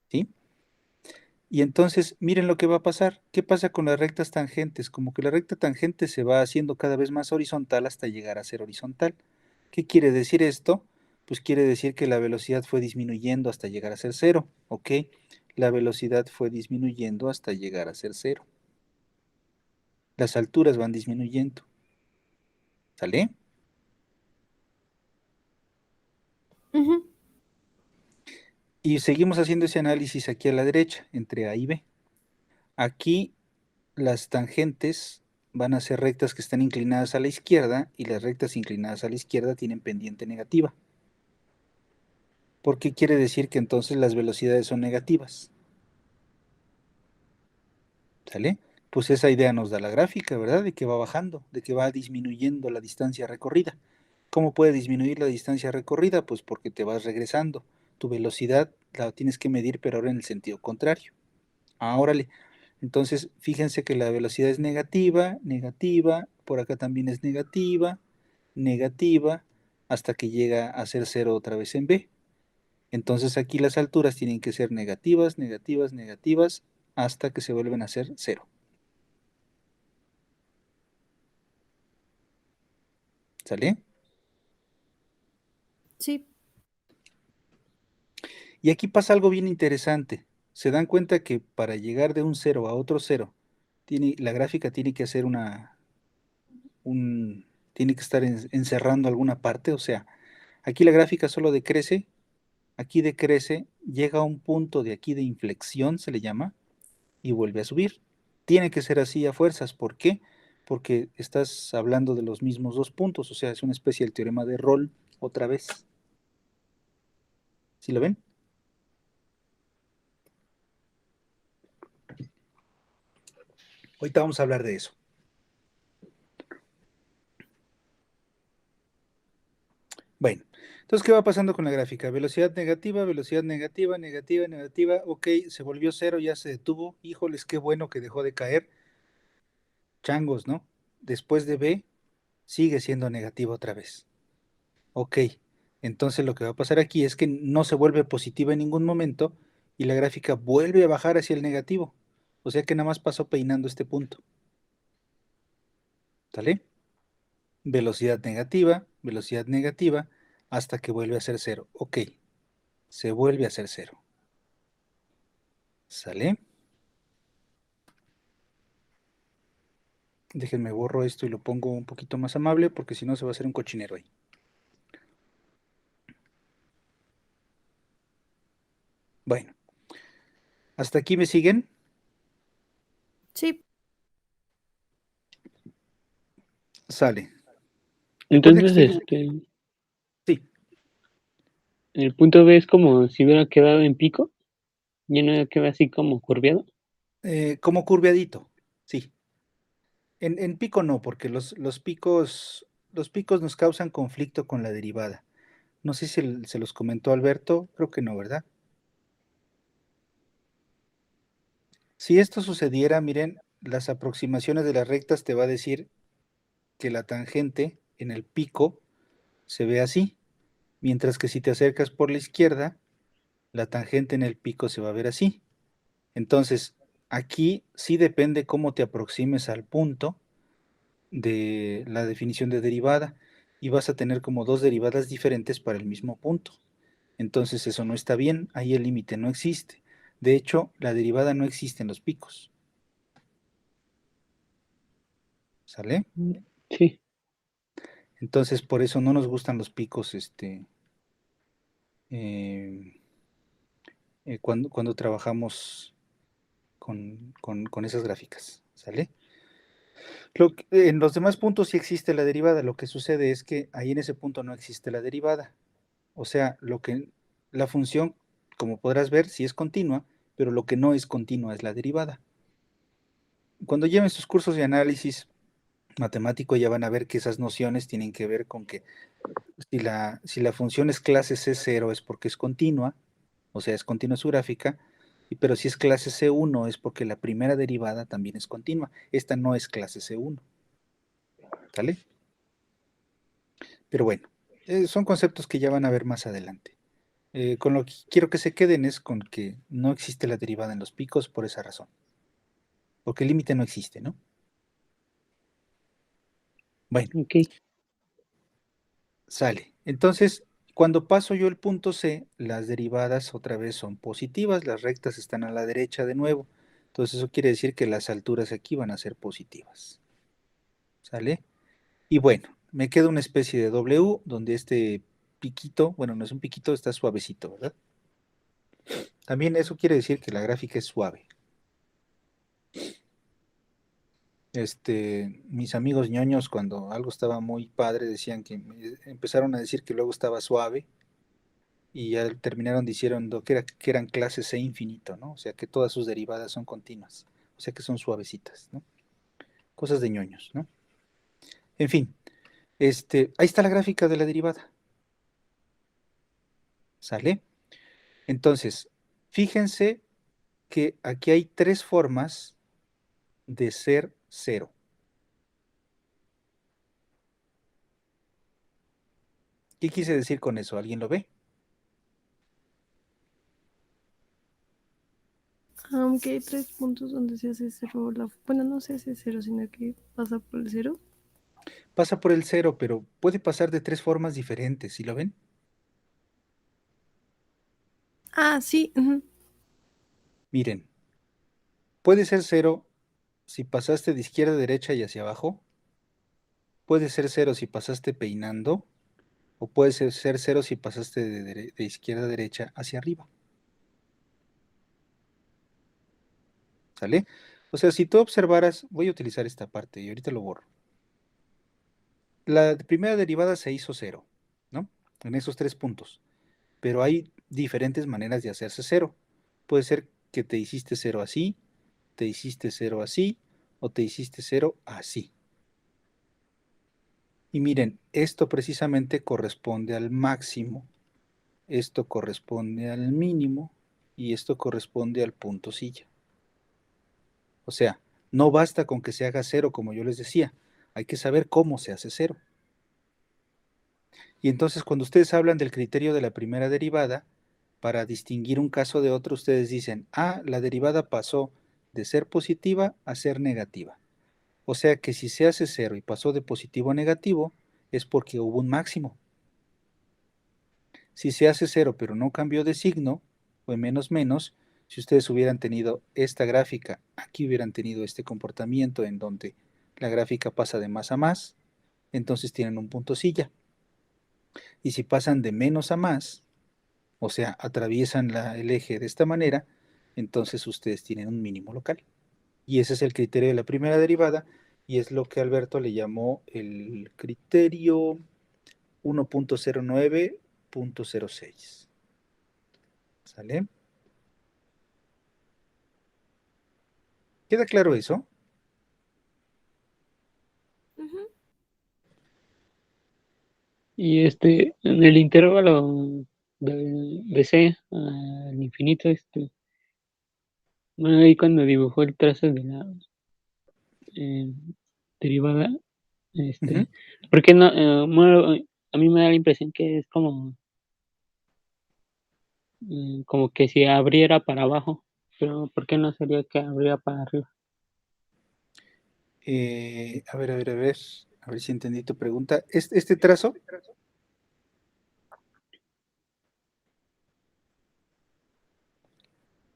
¿sí? Y entonces, miren lo que va a pasar. ¿Qué pasa con las rectas tangentes? Como que la recta tangente se va haciendo cada vez más horizontal hasta llegar a ser horizontal. ¿Qué quiere decir esto? Pues quiere decir que la velocidad fue disminuyendo hasta llegar a ser cero, ¿ok? La velocidad fue disminuyendo hasta llegar a ser cero. Las alturas van disminuyendo, ¿sale? Ujú. Y seguimos haciendo ese análisis aquí a la derecha, entre A y B. Aquí las tangentes van a ser rectas que están inclinadas a la izquierda y las rectas inclinadas a la izquierda tienen pendiente negativa. ¿Por qué quiere decir que entonces las velocidades son negativas? ¿Sale? Pues esa idea nos da la gráfica, ¿verdad? De que va bajando, de que va disminuyendo la distancia recorrida. ¿Cómo puede disminuir la distancia recorrida? Pues porque te vas regresando. Tu velocidad la tienes que medir, pero ahora en el sentido contrario. Órale. Entonces, fíjense que la velocidad es negativa, negativa, por acá también es negativa, negativa, hasta que llega a ser cero otra vez en B. Entonces aquí las alturas tienen que ser negativas, negativas, negativas, hasta que se vuelven a ser cero. ¿Sale? Sí. Y aquí pasa algo bien interesante. Se dan cuenta que para llegar de un cero a otro cero, la gráfica tiene que hacer tiene que estar encerrando alguna parte. O sea, aquí la gráfica solo decrece, aquí decrece, llega a un punto de aquí de inflexión, se le llama, y vuelve a subir. Tiene que ser así a fuerzas. ¿Por qué? Porque estás hablando de los mismos dos puntos, o sea, es una especie del teorema de Rolle otra vez. ¿Sí lo ven? Ahorita vamos a hablar de eso. Bueno, entonces, ¿qué va pasando con la gráfica? Velocidad negativa, negativa, negativa. Ok, se volvió cero, ya se detuvo. Híjoles, qué bueno que dejó de caer. Changos, ¿no? Después de B, sigue siendo negativa otra vez. Ok, entonces lo que va a pasar aquí es que no se vuelve positiva en ningún momento y la gráfica vuelve a bajar hacia el negativo. O sea que nada más pasó peinando este punto. ¿Sale? velocidad negativa, hasta que vuelve a ser cero. Ok, se vuelve a ser cero. ¿Sale? Déjenme borro esto y lo pongo un poquito más amable porque si no se va a hacer un cochinero ahí. Bueno, ¿hasta aquí me siguen? Sí. Sale. Recuerden que Entonces, estoy dibujando. Sí, el punto B es como si hubiera quedado en pico, ya no queda así como curviado. como curveadito. Sí. En pico no, porque los picos nos causan conflicto con la derivada. No sé si se los comentó Alberto, creo que no, ¿verdad? Si esto sucediera, miren, las aproximaciones de las rectas te va a decir que la tangente en el pico se ve así, mientras que si te acercas por la izquierda, la tangente en el pico se va a ver así. Entonces, aquí sí depende cómo te aproximes al punto de la definición de derivada y vas a tener como dos derivadas diferentes para el mismo punto. Entonces eso no está bien, ahí el límite no existe. De hecho, la derivada no existe en los picos. ¿Sale? Sí, Entonces por eso no nos gustan los picos eh, cuando trabajamos con esas gráficas. ¿Sale? En los demás puntos sí existe la derivada. Lo que sucede es que ahí en ese punto no existe la derivada. O sea, la función, como podrás ver, sí es continua, pero lo que no es continua es la derivada. Cuando lleven sus cursos de análisis matemático ya van a ver que esas nociones tienen que ver con que si la función es clase C0 es porque es continua, o sea, es continua su gráfica, pero si es clase C1 es porque la primera derivada también es continua. Esta no es clase C1, ¿sale? Pero bueno, son conceptos que ya van a ver más adelante. Con lo que quiero que se queden es con que no existe la derivada en los picos por esa razón. Porque el límite no existe, ¿no? Bueno, Ok. sale. Entonces, cuando paso yo el punto C, las derivadas otra vez son positivas, las rectas están a la derecha de nuevo. Entonces eso quiere decir que las alturas aquí van a ser positivas. ¿Sale? Y bueno, me queda una especie de W donde este piquito, bueno, no es un piquito, está suavecito, ¿verdad? También eso quiere decir que la gráfica es suave. Mis amigos ñoños, cuando algo estaba muy padre, decían que empezaron a decir que luego estaba suave y ya terminaron diciendo que eran clases C infinito, ¿no? O sea que todas sus derivadas son continuas, o sea que son suavecitas, ¿no? Cosas de ñoños, ¿no? En fin, ahí está la gráfica de la derivada. ¿Sale? Entonces, fíjense que aquí hay tres formas de ser cero. ¿Qué quise decir con eso? ¿Alguien lo ve? Aunque hay 3 puntos donde se hace cero, bueno, no se hace cero, sino que pasa por el cero. Pasa por el cero, pero puede pasar de tres formas diferentes, ¿sí lo ven? Ah, sí. Miren, puede ser cero si pasaste de izquierda a derecha y hacia abajo, puede ser cero si pasaste peinando, o puede ser cero si pasaste de izquierda a derecha hacia arriba. ¿Sale? O sea, si tú observaras, voy a utilizar esta parte y ahorita lo borro. La primera derivada se hizo cero, ¿no? En esos tres puntos. Pero hay diferentes maneras de hacerse cero. Puede ser que te hiciste cero así, te hiciste cero así, o te hiciste cero así. Y miren, esto precisamente corresponde al máximo, esto corresponde al mínimo, y esto corresponde al punto silla. O sea, no basta con que se haga cero, como yo les decía, hay que saber cómo se hace cero. Y entonces cuando ustedes hablan del criterio de la primera derivada, para distinguir un caso de otro, ustedes dicen, ah, la derivada pasó de ser positiva a ser negativa. O sea que si se hace cero y pasó de positivo a negativo, es porque hubo un máximo. Si se hace cero pero no cambió de signo, o en menos menos, si ustedes hubieran tenido esta gráfica, aquí hubieran tenido este comportamiento en donde la gráfica pasa de más a más, entonces tienen un punto silla. Y si pasan de menos a más, o sea, atraviesan el eje de esta manera, entonces ustedes tienen un mínimo local. Y ese es el criterio de la primera derivada, y es lo que Alberto le llamó el criterio 1.09.06. ¿Sale? ¿Queda claro eso? Y en el intervalo de C al infinito, bueno, ahí cuando dibujó el trazo de la eh, derivada, Ujú. porque no, bueno, a mí me da la impresión que es como que si abriera para abajo, pero ¿por qué no sería que abriera para arriba? A ver si entendí tu pregunta. Este trazo,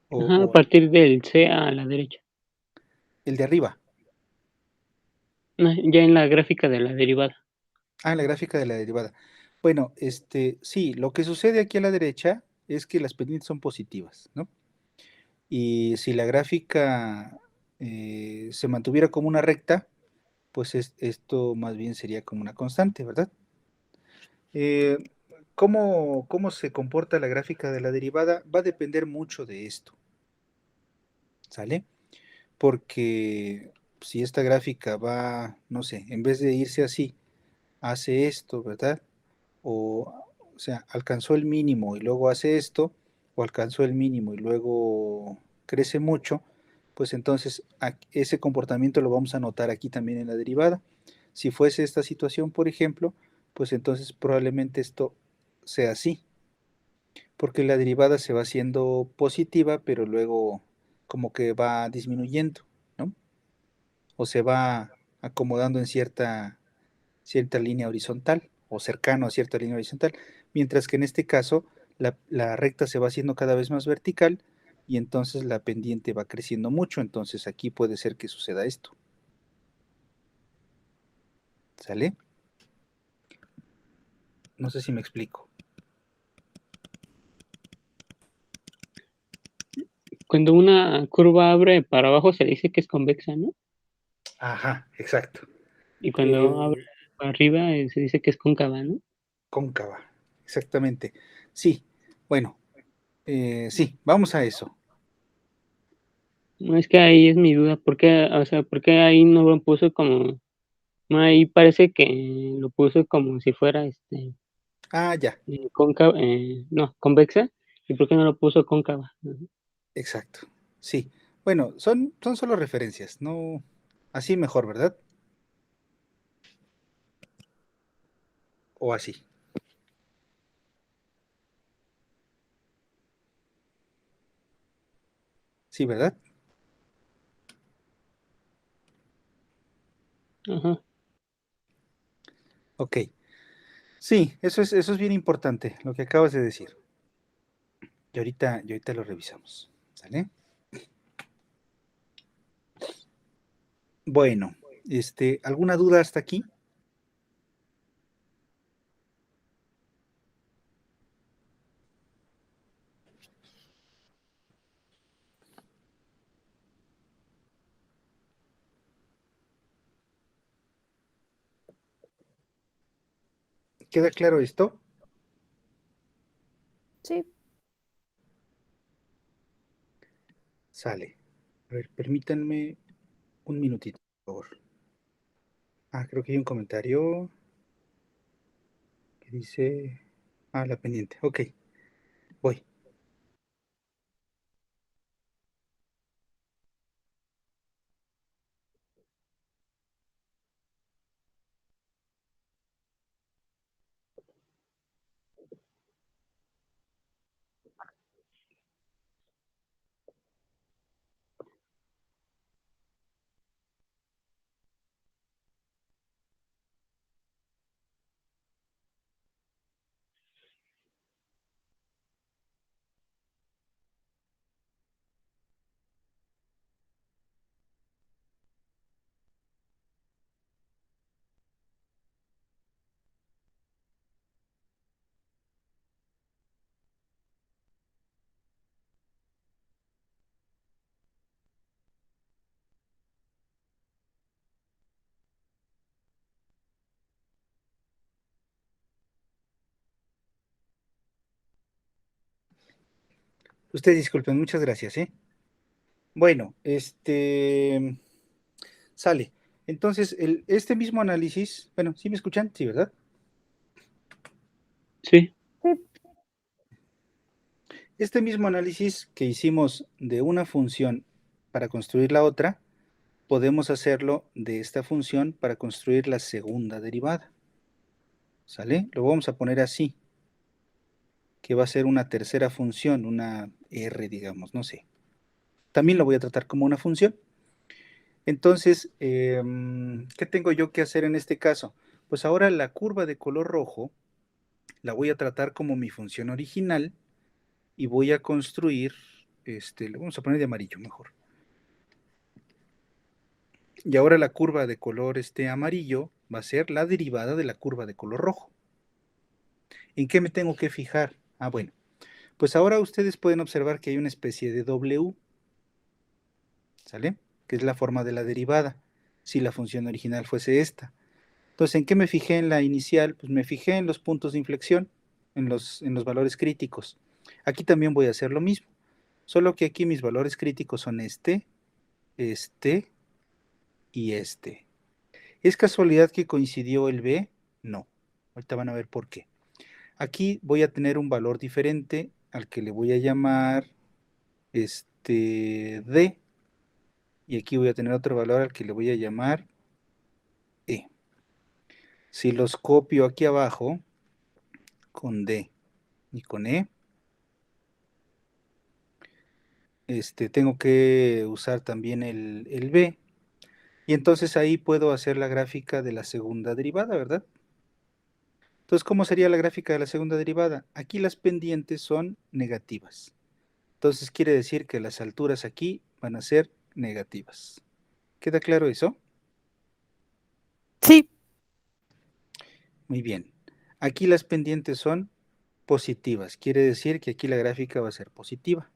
Ajá, a o partir del C a la derecha. el de arriba. No, ya en la gráfica de la derivada. Ah, en la gráfica de la derivada. Bueno, sí, lo que sucede aquí a la derecha es que las pendientes son positivas, ¿no? Y si la gráfica se mantuviera como una recta, pues esto más bien sería como una constante, ¿verdad? Eh, ¿Cómo se comporta la gráfica de la derivada? Va a depender mucho de esto, ¿sale? Porque si esta gráfica va, no sé, en vez de irse así, hace esto, ¿verdad? O sea, alcanzó el mínimo y luego hace esto, o alcanzó el mínimo y luego crece mucho, pues entonces ese comportamiento lo vamos a notar aquí también en la derivada. Si fuese esta situación, por ejemplo, pues entonces probablemente esto sea así, porque la derivada se va haciendo positiva, pero luego como que va disminuyendo, ¿no? O se va acomodando en cierta línea horizontal o cercano a cierta línea horizontal, mientras que en este caso la recta se va haciendo cada vez más vertical y entonces la pendiente va creciendo mucho, entonces aquí puede ser que suceda esto. ¿Sale? No sé si me explico. Cuando una curva abre para abajo se dice que es convexa, ¿no? Ajá, exacto. Y cuando abre Eh, para arriba se dice que es cóncava, ¿no? Cóncava, exactamente. Sí, bueno, sí, vamos a eso. No, es que ahí es mi duda, ¿por qué, o sea, por qué ahí no lo puso como, no, ahí parece que lo puso como si fuera, Ah, ya, cóncava, no, convexa, ¿y por qué no lo puso cóncava? Ujú. exacto. Sí, bueno, son solo referencias, no, así mejor, ¿verdad? O así, sí, ¿verdad? Ajá, Ok. Sí, eso es bien importante, lo que acabas de decir. Y ahorita lo revisamos. ¿Sale? Bueno, ¿alguna duda hasta aquí? ¿Queda claro esto? Sí, Sale. A ver, permítanme un minutito, por favor. Ah, creo que hay un comentario que dice... Ah, la pendiente. Ok, voy. Ustedes disculpen, muchas gracias, ¿eh? Bueno, sale. Entonces, este mismo análisis, bueno, ¿sí me escuchan? Sí, ¿verdad? sí, sí, Este mismo análisis que hicimos de una función para construir la otra, podemos hacerlo de esta función para construir la segunda derivada. ¿Sale? Lo vamos a poner así, que va a ser una tercera función, una R, digamos, no sé. También lo voy a tratar como una función. Entonces, ¿qué tengo yo que hacer en este caso? Pues ahora la curva de color rojo la voy a tratar como mi función original y voy a construir, lo vamos a poner de amarillo mejor. Y ahora la curva de color amarillo va a ser la derivada de la curva de color rojo. ¿En qué me tengo que fijar? Ah, bueno, pues ahora ustedes pueden observar que hay una especie de W, ¿sale? Que es la forma de la derivada, si la función original fuese esta. Entonces, ¿en qué me fijé en la inicial? Pues me fijé en los puntos de inflexión, en los valores críticos. Aquí también voy a hacer lo mismo, solo que aquí mis valores críticos son este y este. ¿Es casualidad que coincidió el B? No. Ahorita van a ver por qué. Aquí voy a tener un valor diferente al que le voy a llamar D. Y aquí voy a tener otro valor al que le voy a llamar E. Si los copio aquí abajo con D y con E, tengo que usar también el B. Y entonces ahí puedo hacer la gráfica de la segunda derivada, ¿verdad? Entonces, ¿cómo sería la gráfica de la segunda derivada? Aquí las pendientes son negativas. Entonces quiere decir que las alturas aquí van a ser negativas. ¿Queda claro eso? Sí, Muy bien. Aquí las pendientes son positivas. Quiere decir que aquí la gráfica va a ser positiva.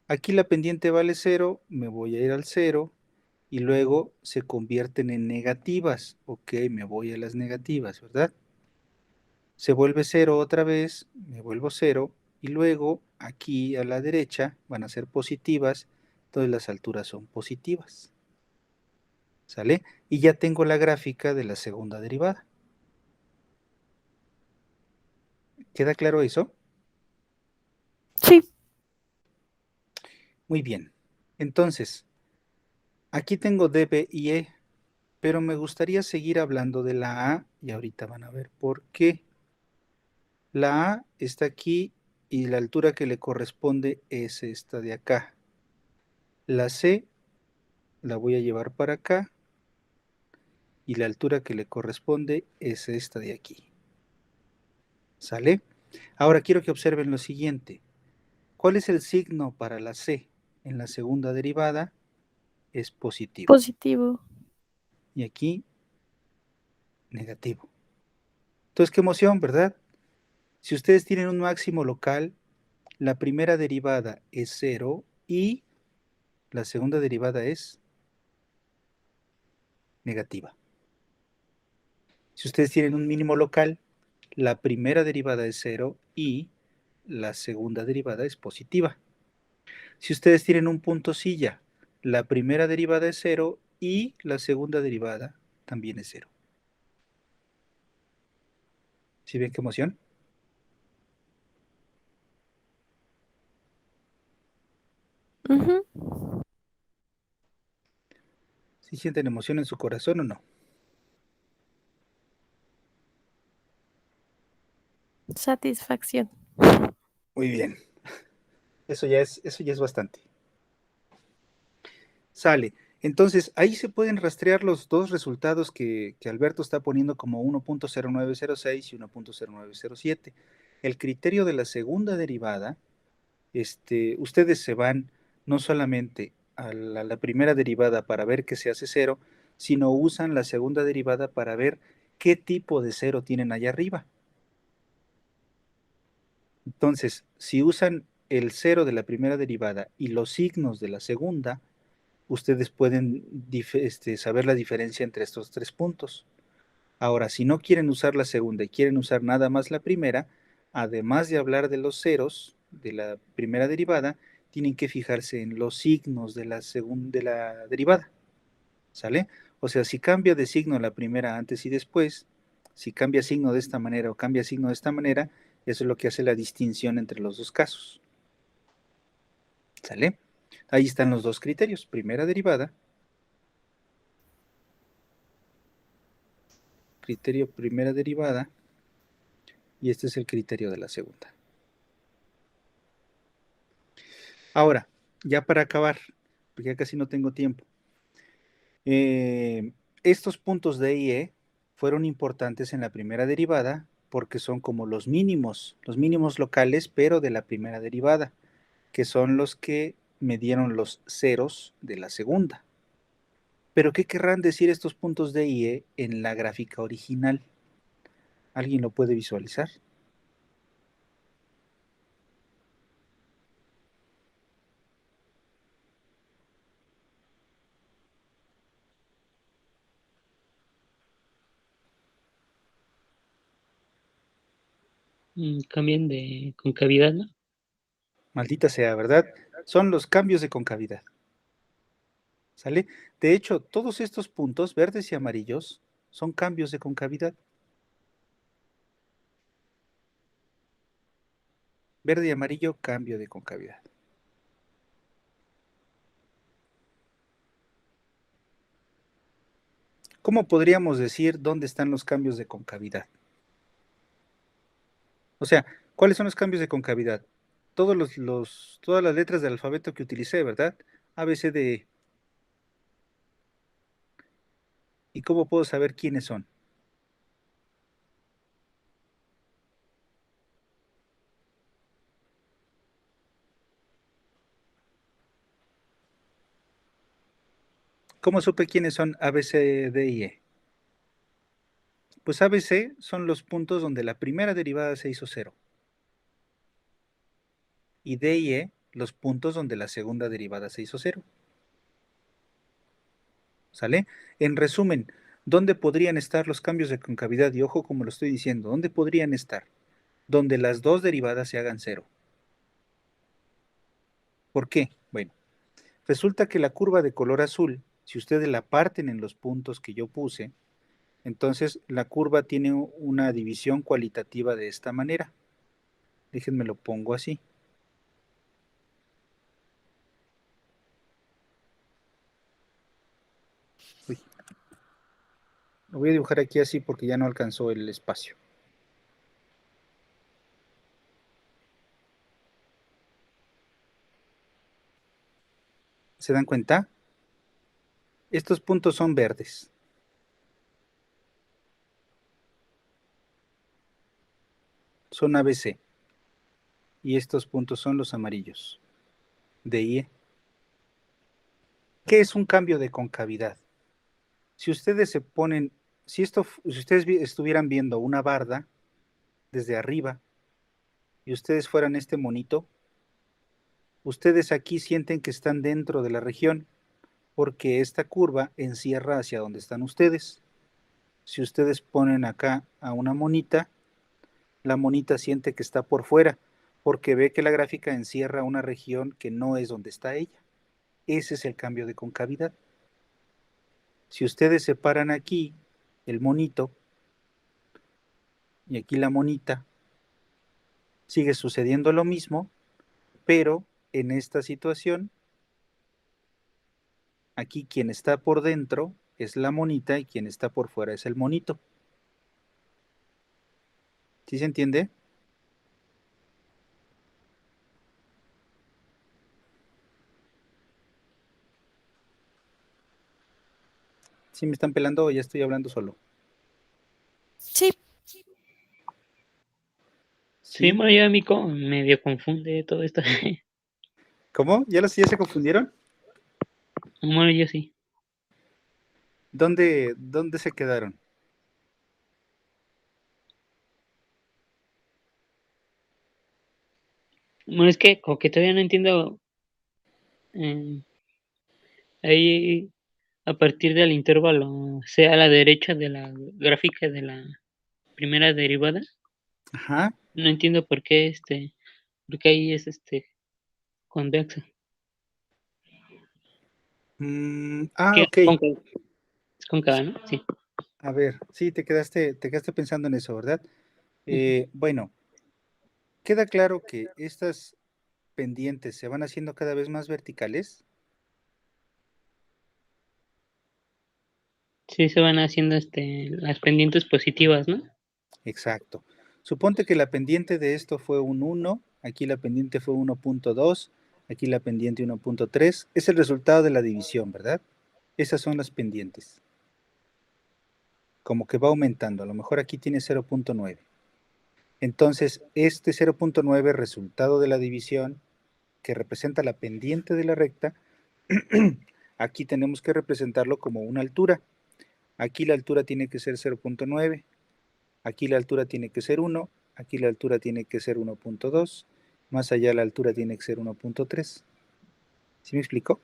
Aquí la pendiente vale 0, me voy a ir al 0 y luego se convierten en negativas. Ok, me voy a las negativas, ¿verdad? Se vuelve 0 otra vez, me vuelvo 0 y luego aquí a la derecha van a ser positivas, entonces las alturas son positivas. ¿Sale? Y ya tengo la gráfica de la segunda derivada. ¿Queda claro eso? sí. Muy bien. Entonces, aquí tengo D, B y E, pero me gustaría seguir hablando de la A y ahorita van a ver por qué. La A está aquí y la altura que le corresponde es esta de acá. La C la voy a llevar para acá y la altura que le corresponde es esta de aquí. ¿Sale? Ahora quiero que observen lo siguiente. ¿Cuál es el signo para la C? En la segunda derivada es positivo. Positivo. Y aquí, negativo. Entonces, qué emoción, ¿verdad? Si ustedes tienen un máximo local, la primera derivada es 0 y la segunda derivada es negativa. Si ustedes tienen un mínimo local, la primera derivada es 0 y la segunda derivada es positiva. Si ustedes tienen un punto silla, la primera derivada es 0 y la segunda derivada también es 0. ¿Sí ven qué emoción? Ujú. ¿Sí sienten emoción en su corazón o no? Satisfacción. Muy bien. Eso ya es bastante. Sale. Entonces, ahí se pueden rastrear los dos resultados que Alberto está poniendo como 1.0906 y 1.0907. El criterio de la segunda derivada, ustedes se van no solamente a la primera derivada para ver que se hace cero, sino usan la segunda derivada para ver qué tipo de cero tienen allá arriba. Entonces, si usan el cero de la primera derivada y los signos de la segunda, ustedes pueden saber la diferencia entre estos tres puntos. Ahora, si no quieren usar la segunda y quieren usar nada más la primera, además de hablar de los ceros de la primera derivada, tienen que fijarse en los signos de la segunda de la derivada. ¿Sale? O sea, si cambia de signo la primera antes y después, si cambia signo de esta manera o cambia signo de esta manera, eso es lo que hace la distinción entre los dos casos. ¿Sale? Ahí están los dos criterios, primera derivada, criterio primera derivada, y este es el criterio de la segunda. Ahora, ya para acabar, porque ya casi no tengo tiempo, estos puntos D y E fueron importantes en la primera derivada porque son como los mínimos locales, pero de la primera derivada, que son los que me dieron los ceros de la segunda. Pero, ¿qué querrán decir estos puntos D y E en la gráfica original? ¿Alguien lo puede visualizar? Cambian de concavidad, ¿no? Maldita sea, ¿verdad? Son los cambios de concavidad. ¿Sale? De hecho, todos estos puntos, verdes y amarillos, son cambios de concavidad. Verde y amarillo, cambio de concavidad. ¿Cómo podríamos decir dónde están los cambios de concavidad? O sea, ¿cuáles son los cambios de concavidad? Todas las letras del alfabeto que utilicé, ¿verdad? A, B, C, D, E. ¿Y cómo puedo saber quiénes son? ¿Cómo supe quiénes son A, B, C, D y E? Pues A, B, C son los puntos donde la primera derivada se hizo cero. Y D y E, los puntos donde la segunda derivada se hizo cero. ¿Sale? En resumen, ¿dónde podrían estar los cambios de concavidad? Y ojo como lo estoy diciendo, ¿dónde podrían estar? Donde las dos derivadas se hagan cero. ¿Por qué? Bueno, resulta que la curva de color azul, si ustedes la parten en los puntos que yo puse, entonces la curva tiene una división cualitativa de esta manera. Déjenme lo pongo así. Uy, lo voy a dibujar aquí así porque ya no alcanzó el espacio. ¿Se dan cuenta? Estos puntos son verdes. Son ABC. Y estos puntos son los amarillos. D y E. ¿Qué es un cambio de concavidad? Si ustedes se ponen, si ustedes estuvieran viendo una barda desde arriba y ustedes fueran este monito, ustedes aquí sienten que están dentro de la región porque esta curva encierra hacia donde están ustedes. Si ustedes ponen acá a una monita, la monita siente que está por fuera porque ve que la gráfica encierra una región que no es donde está ella. Ese es el cambio de concavidad. Si ustedes separan aquí el monito y aquí la monita, sigue sucediendo lo mismo, pero en esta situación, aquí quien está por dentro es la monita y quien está por fuera es el monito. ¿Sí se entiende? ¿Sí me están pelando o ya estoy hablando solo? Sí, Sí, ¿Sí? bueno, yo a mí como medio confunde todo esto. ¿Cómo? ¿Ya se confundieron? Bueno, yo sí. ¿Dónde se quedaron? Bueno, es que como que todavía no entiendo eh, ahí a partir del intervalo, sea a la derecha de la gráfica de la primera derivada. Ajá. No entiendo por qué ahí es convexo. Que Ok. es cóncava, ¿no? Sí. A ver, sí, te quedaste pensando en eso, ¿verdad? Ujú. Bueno, queda claro que estas pendientes se van haciendo cada vez más verticales. Sí, se van haciendo las pendientes positivas, ¿no? Exacto. Suponte que la pendiente de esto fue un 1, aquí la pendiente fue 1.2, aquí la pendiente 1.3. Es el resultado de la división, ¿verdad? Esas son las pendientes. Como que va aumentando. A lo mejor aquí tiene 0.9. Entonces, este 0.9 resultado de la división, que representa la pendiente de la recta, aquí tenemos que representarlo como una altura. Aquí la altura tiene que ser 0.9. Aquí la altura tiene que ser 1, aquí la altura tiene que ser 1.2, más allá la altura tiene que ser 1.3. ¿Sí me explico?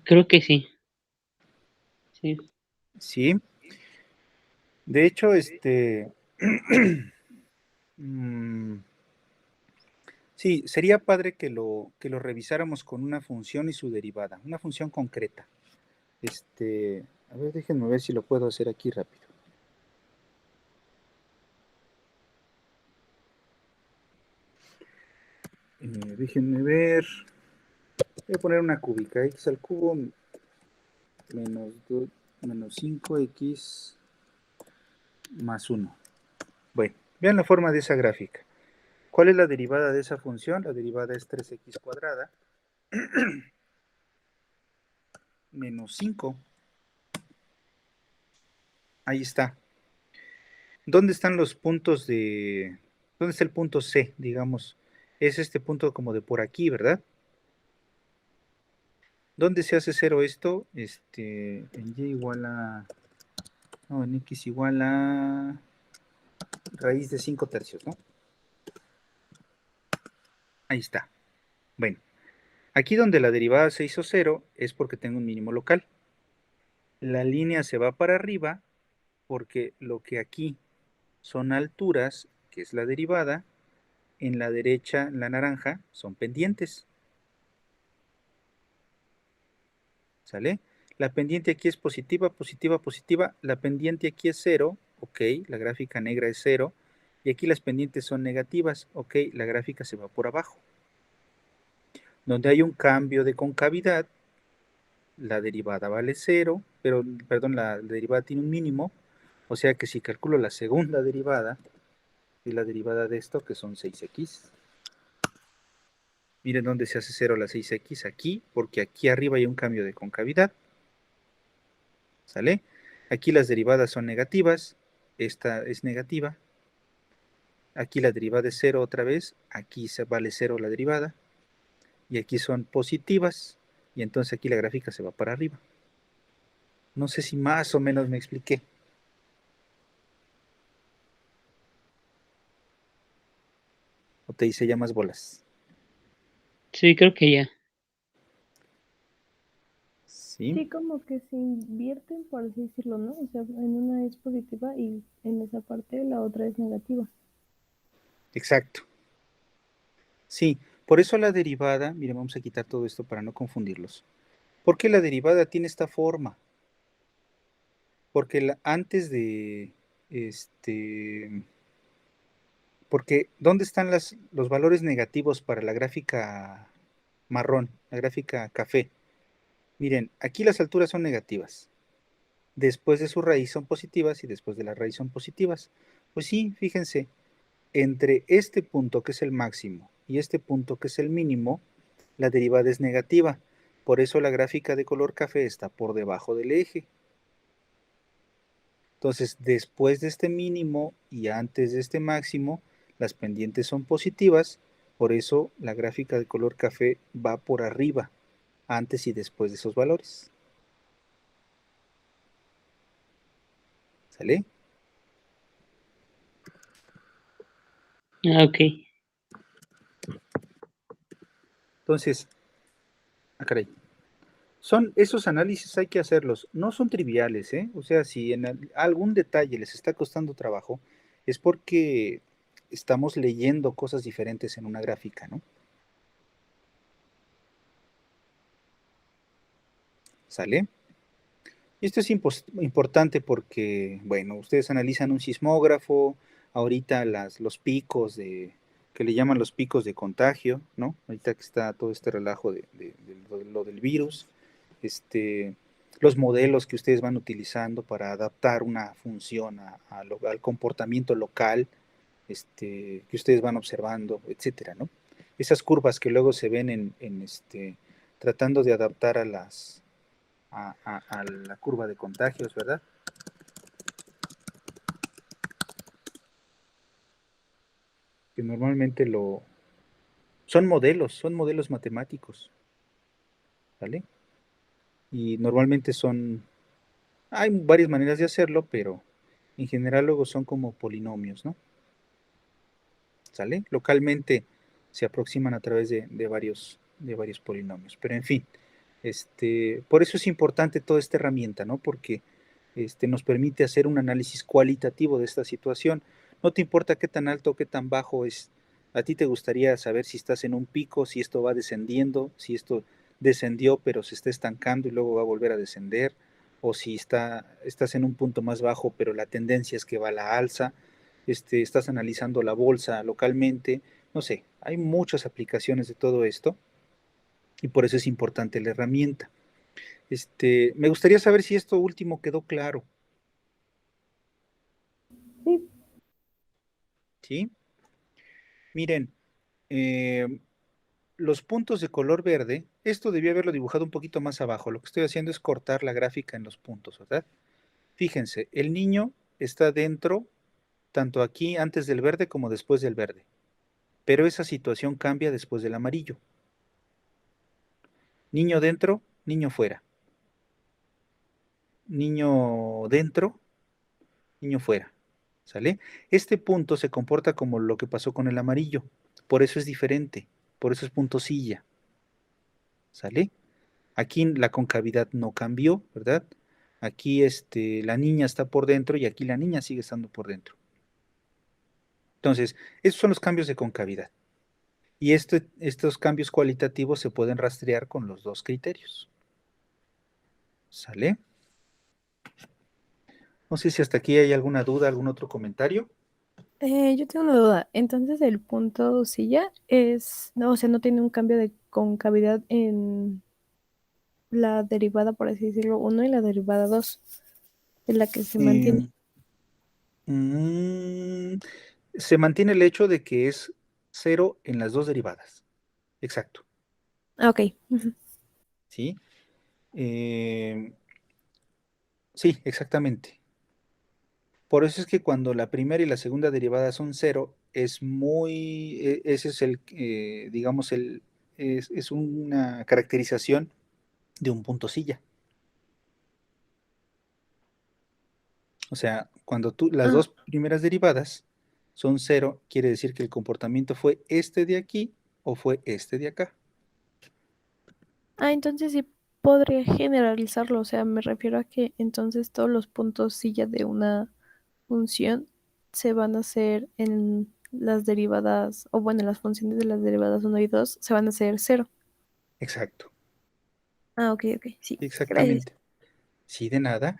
Creo que sí. Sí. Sí. De hecho, mm, Sí, sería padre que lo revisáramos con una función y su derivada, una función concreta. A ver, déjenme ver si lo puedo hacer aquí rápido. Déjenme ver. Voy a poner una cúbica, x al cubo menos 5x más 1. Bueno, vean la forma de esa gráfica. ¿Cuál es la derivada de esa función? La derivada es 3x cuadrada menos 5. Ahí está. ¿Dónde están los puntos de... ¿Dónde está el punto C, digamos? Es este punto como de por aquí, ¿verdad? ¿Dónde se hace cero esto? En y igual a... No, en x igual a raíz de 5 tercios, ¿no? Ahí está. Bueno, aquí donde la derivada se hizo cero es porque tengo un mínimo local. La línea se va para arriba porque lo que aquí son alturas, que es la derivada, en la derecha, en la naranja, son pendientes. ¿Sale? La pendiente aquí es positiva, positiva, positiva. La pendiente aquí es cero, ok, la gráfica negra es cero. Y aquí las pendientes son negativas, ok, la gráfica se va por abajo. Donde hay un cambio de concavidad, la derivada vale cero, pero, perdón, la derivada tiene un mínimo. O sea que si calculo la segunda derivada, y la derivada de esto, que son 6x. Miren dónde se hace cero la 6x, aquí, porque aquí arriba hay un cambio de concavidad. ¿Sale? Aquí las derivadas son negativas, esta es negativa. Aquí la derivada es cero otra vez, aquí se vale cero la derivada. Y aquí son positivas, y entonces aquí la gráfica se va para arriba. No sé si más o menos me expliqué. O te hice ya más bolas. Sí, creo que ya. ¿Sí? Sí, como que se invierten, por así decirlo, ¿no? O sea, en una es positiva y en esa parte la otra es negativa. Exacto. Sí, por eso la derivada, miren, vamos a quitar todo esto para no confundirlos. ¿Por qué la derivada tiene esta forma? Porque antes de, porque ¿dónde están los valores negativos para la gráfica marrón, la gráfica café? Miren, aquí las alturas son negativas. Después de su raíz son positivas y después de la raíz son positivas. Pues sí, fíjense, entre este punto que es el máximo y este punto que es el mínimo, la derivada es negativa. Por eso la gráfica de color café está por debajo del eje. Entonces, después de este mínimo y antes de este máximo, las pendientes son positivas, por eso la gráfica de color café va por arriba, antes y después de esos valores. ¿Sale? Ah, ok. Entonces, caray. Esos análisis hay que hacerlos, no son triviales, ¿eh? O sea, si en algún detalle les está costando trabajo, es porque estamos leyendo cosas diferentes en una gráfica, ¿no? ¿Sale? Esto es importante porque, bueno, ustedes analizan un sismógrafo, ahorita los picos que le llaman los picos de contagio, ¿no? Ahorita que está todo este relajo de lo del virus, este, los modelos que ustedes van utilizando para adaptar una función al comportamiento local, que ustedes van observando, etcétera, ¿no? Esas curvas que luego se ven tratando de adaptar a la curva de contagios, ¿verdad? Que normalmente son modelos matemáticos, ¿vale? Y normalmente hay varias maneras de hacerlo, pero en general luego son como polinomios, ¿no? ¿Sale? Localmente se aproximan a través de varios polinomios, pero en fin, por eso es importante toda esta herramienta, ¿no? Porque nos permite hacer un análisis cualitativo de esta situación. No te importa qué tan alto o qué tan bajo es ¿A ti te gustaría saber si estás en un pico, si esto va descendiendo, si esto descendió pero se está estancando y luego va a volver a descender? O si estás en un punto más bajo pero la tendencia es que va a la alza, estás analizando la bolsa localmente, no sé, hay muchas aplicaciones de todo esto y por eso es importante la herramienta. Me gustaría saber si esto último quedó claro, Sí. ¿sí? Miren, eh, los puntos de color verde, esto debía haberlo dibujado un poquito más abajo. Lo que estoy haciendo es cortar la gráfica en los puntos, ¿verdad? Fíjense, el niño está dentro, tanto aquí antes del verde como después del verde. Pero esa situación cambia después del amarillo. Niño dentro, niño fuera. Niño dentro, niño fuera. ¿Sale? Este punto se comporta como lo que pasó con el amarillo. Por eso es diferente. Por eso es punto silla. ¿Sale? Aquí la concavidad no cambió, ¿verdad? Aquí la niña está por dentro y aquí la niña sigue estando por dentro. Entonces, estos son los cambios de concavidad. Y estos cambios cualitativos se pueden rastrear con los dos criterios. ¿Sale? No sé si hasta aquí hay alguna duda, algún otro comentario. Yo tengo una duda. Entonces, el punto silla es, no, o sea, no tiene un cambio de concavidad en la derivada, por así decirlo, uno y la derivada 2, es la que se mantiene. Eh, mm, Se mantiene el hecho de que es cero en las dos derivadas. Exacto. Ah, ok. Ujú. ¿Sí? Eh, sí, exactamente. Por eso es que cuando la primera y la segunda derivada son cero, ese es digamos, es una caracterización de un punto silla. O sea, cuando las Ah, dos primeras derivadas son cero, quiere decir que el comportamiento fue este de aquí o fue este de acá. entonces sí podría generalizarlo. O sea, me refiero a que entonces todos los puntos silla de una función se van a hacer en las derivadas, o bueno, las funciones de las derivadas uno y 2 se van a hacer cero. Exacto, Ah, ok, ok, sí, gracias. exactamente. Sí, de nada.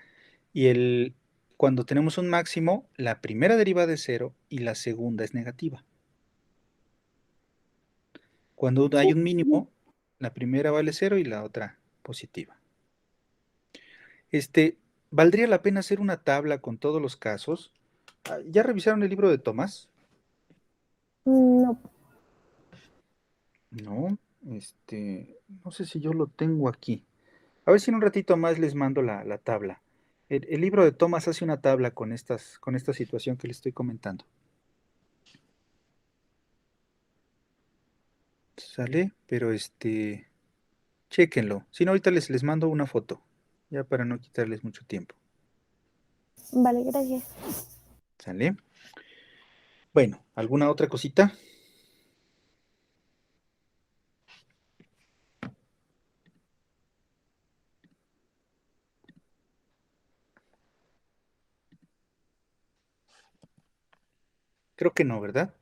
Y cuando tenemos un máximo, la primera derivada es cero y la segunda es negativa. Cuando Sí. hay un Ujú. mínimo, la primera vale cero y la otra positiva. ¿Valdría la pena hacer una tabla con todos los casos? ¿Ya revisaron el libro de Tomás? No. No, no sé si yo lo tengo aquí. A ver si en un ratito más les mando la tabla. El libro de Tomás hace una tabla con esta situación que les estoy comentando. ¿Sale? Pero chéquenlo. Si no, ahorita les mando una foto, ya para no quitarles mucho tiempo. Vale, gracias. ¿Sale? Bueno, ¿alguna otra cosita? Creo que no, ¿verdad?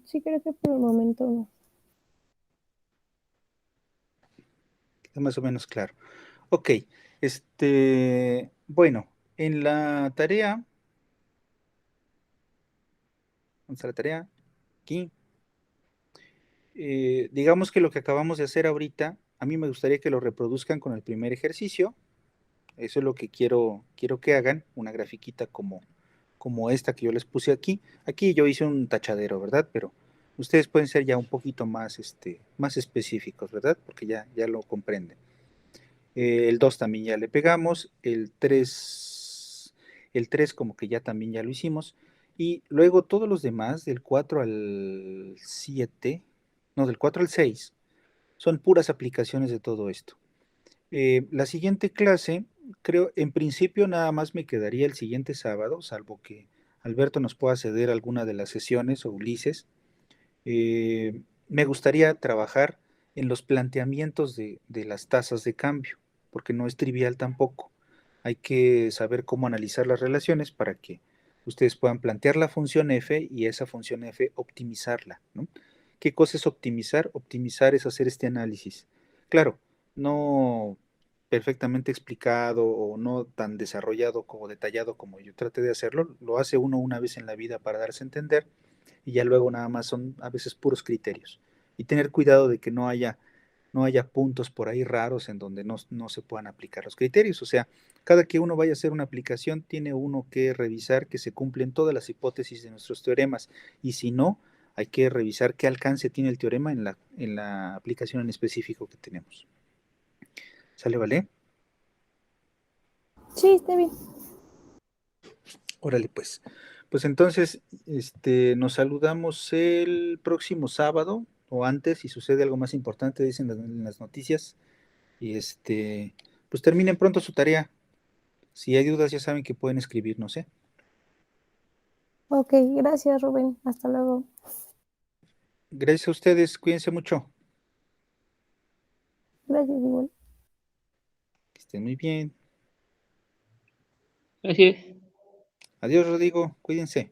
Sí, creo que por el momento no. Está más o menos claro. Ok, bueno, en la tarea, vamos a la tarea, aquí, digamos que lo que acabamos de hacer ahorita, a mí me gustaría que lo reproduzcan con el primer ejercicio. Eso es lo que quiero que hagan, una grafiquita como esta que yo les puse aquí. Aquí yo hice un tachadero, ¿verdad? Pero ustedes pueden ser ya un poquito más específicos, ¿verdad? Porque ya lo comprenden. El 2 también ya le pegamos, el tres como que ya también ya lo hicimos. Y luego todos los demás, del 4 al 7, no, del 4 al 6, son puras aplicaciones de todo esto. La siguiente clase, creo, en principio nada más me quedaría el siguiente sábado, salvo que Alberto nos pueda ceder alguna de las sesiones o Ulises. Me gustaría trabajar en los planteamientos de las tasas de cambio, porque no es trivial tampoco. Hay que saber cómo analizar las relaciones para que ustedes puedan plantear la función f y esa función f optimizarla, ¿no? ¿Qué cosa es optimizar? Optimizar es hacer este análisis. Claro, no perfectamente explicado o no tan desarrollado como detallado como yo traté de hacerlo, lo hace uno una vez en la vida para darse a entender y ya luego nada más son a veces puros criterios. Y tener cuidado de que no haya puntos por ahí raros en donde no se puedan aplicar los criterios. O sea, cada que uno vaya a hacer una aplicación, tiene uno que revisar que se cumplen todas las hipótesis de nuestros teoremas. Y si no, hay que revisar qué alcance tiene el teorema en la aplicación en específico que tenemos. ¿Sale, vale? Sí, está bien. Órale, pues. Pues entonces, nos saludamos el próximo sábado o antes, si sucede algo más importante, dicen en las noticias. Y pues terminen pronto su tarea. Si hay dudas, ya saben que pueden escribirnos, ¿eh? Ok, gracias, Rubén. Hasta luego. Gracias a ustedes, cuídense mucho. Gracias, igual. Que estén muy bien. Así es. Adiós, Rodrigo, cuídense.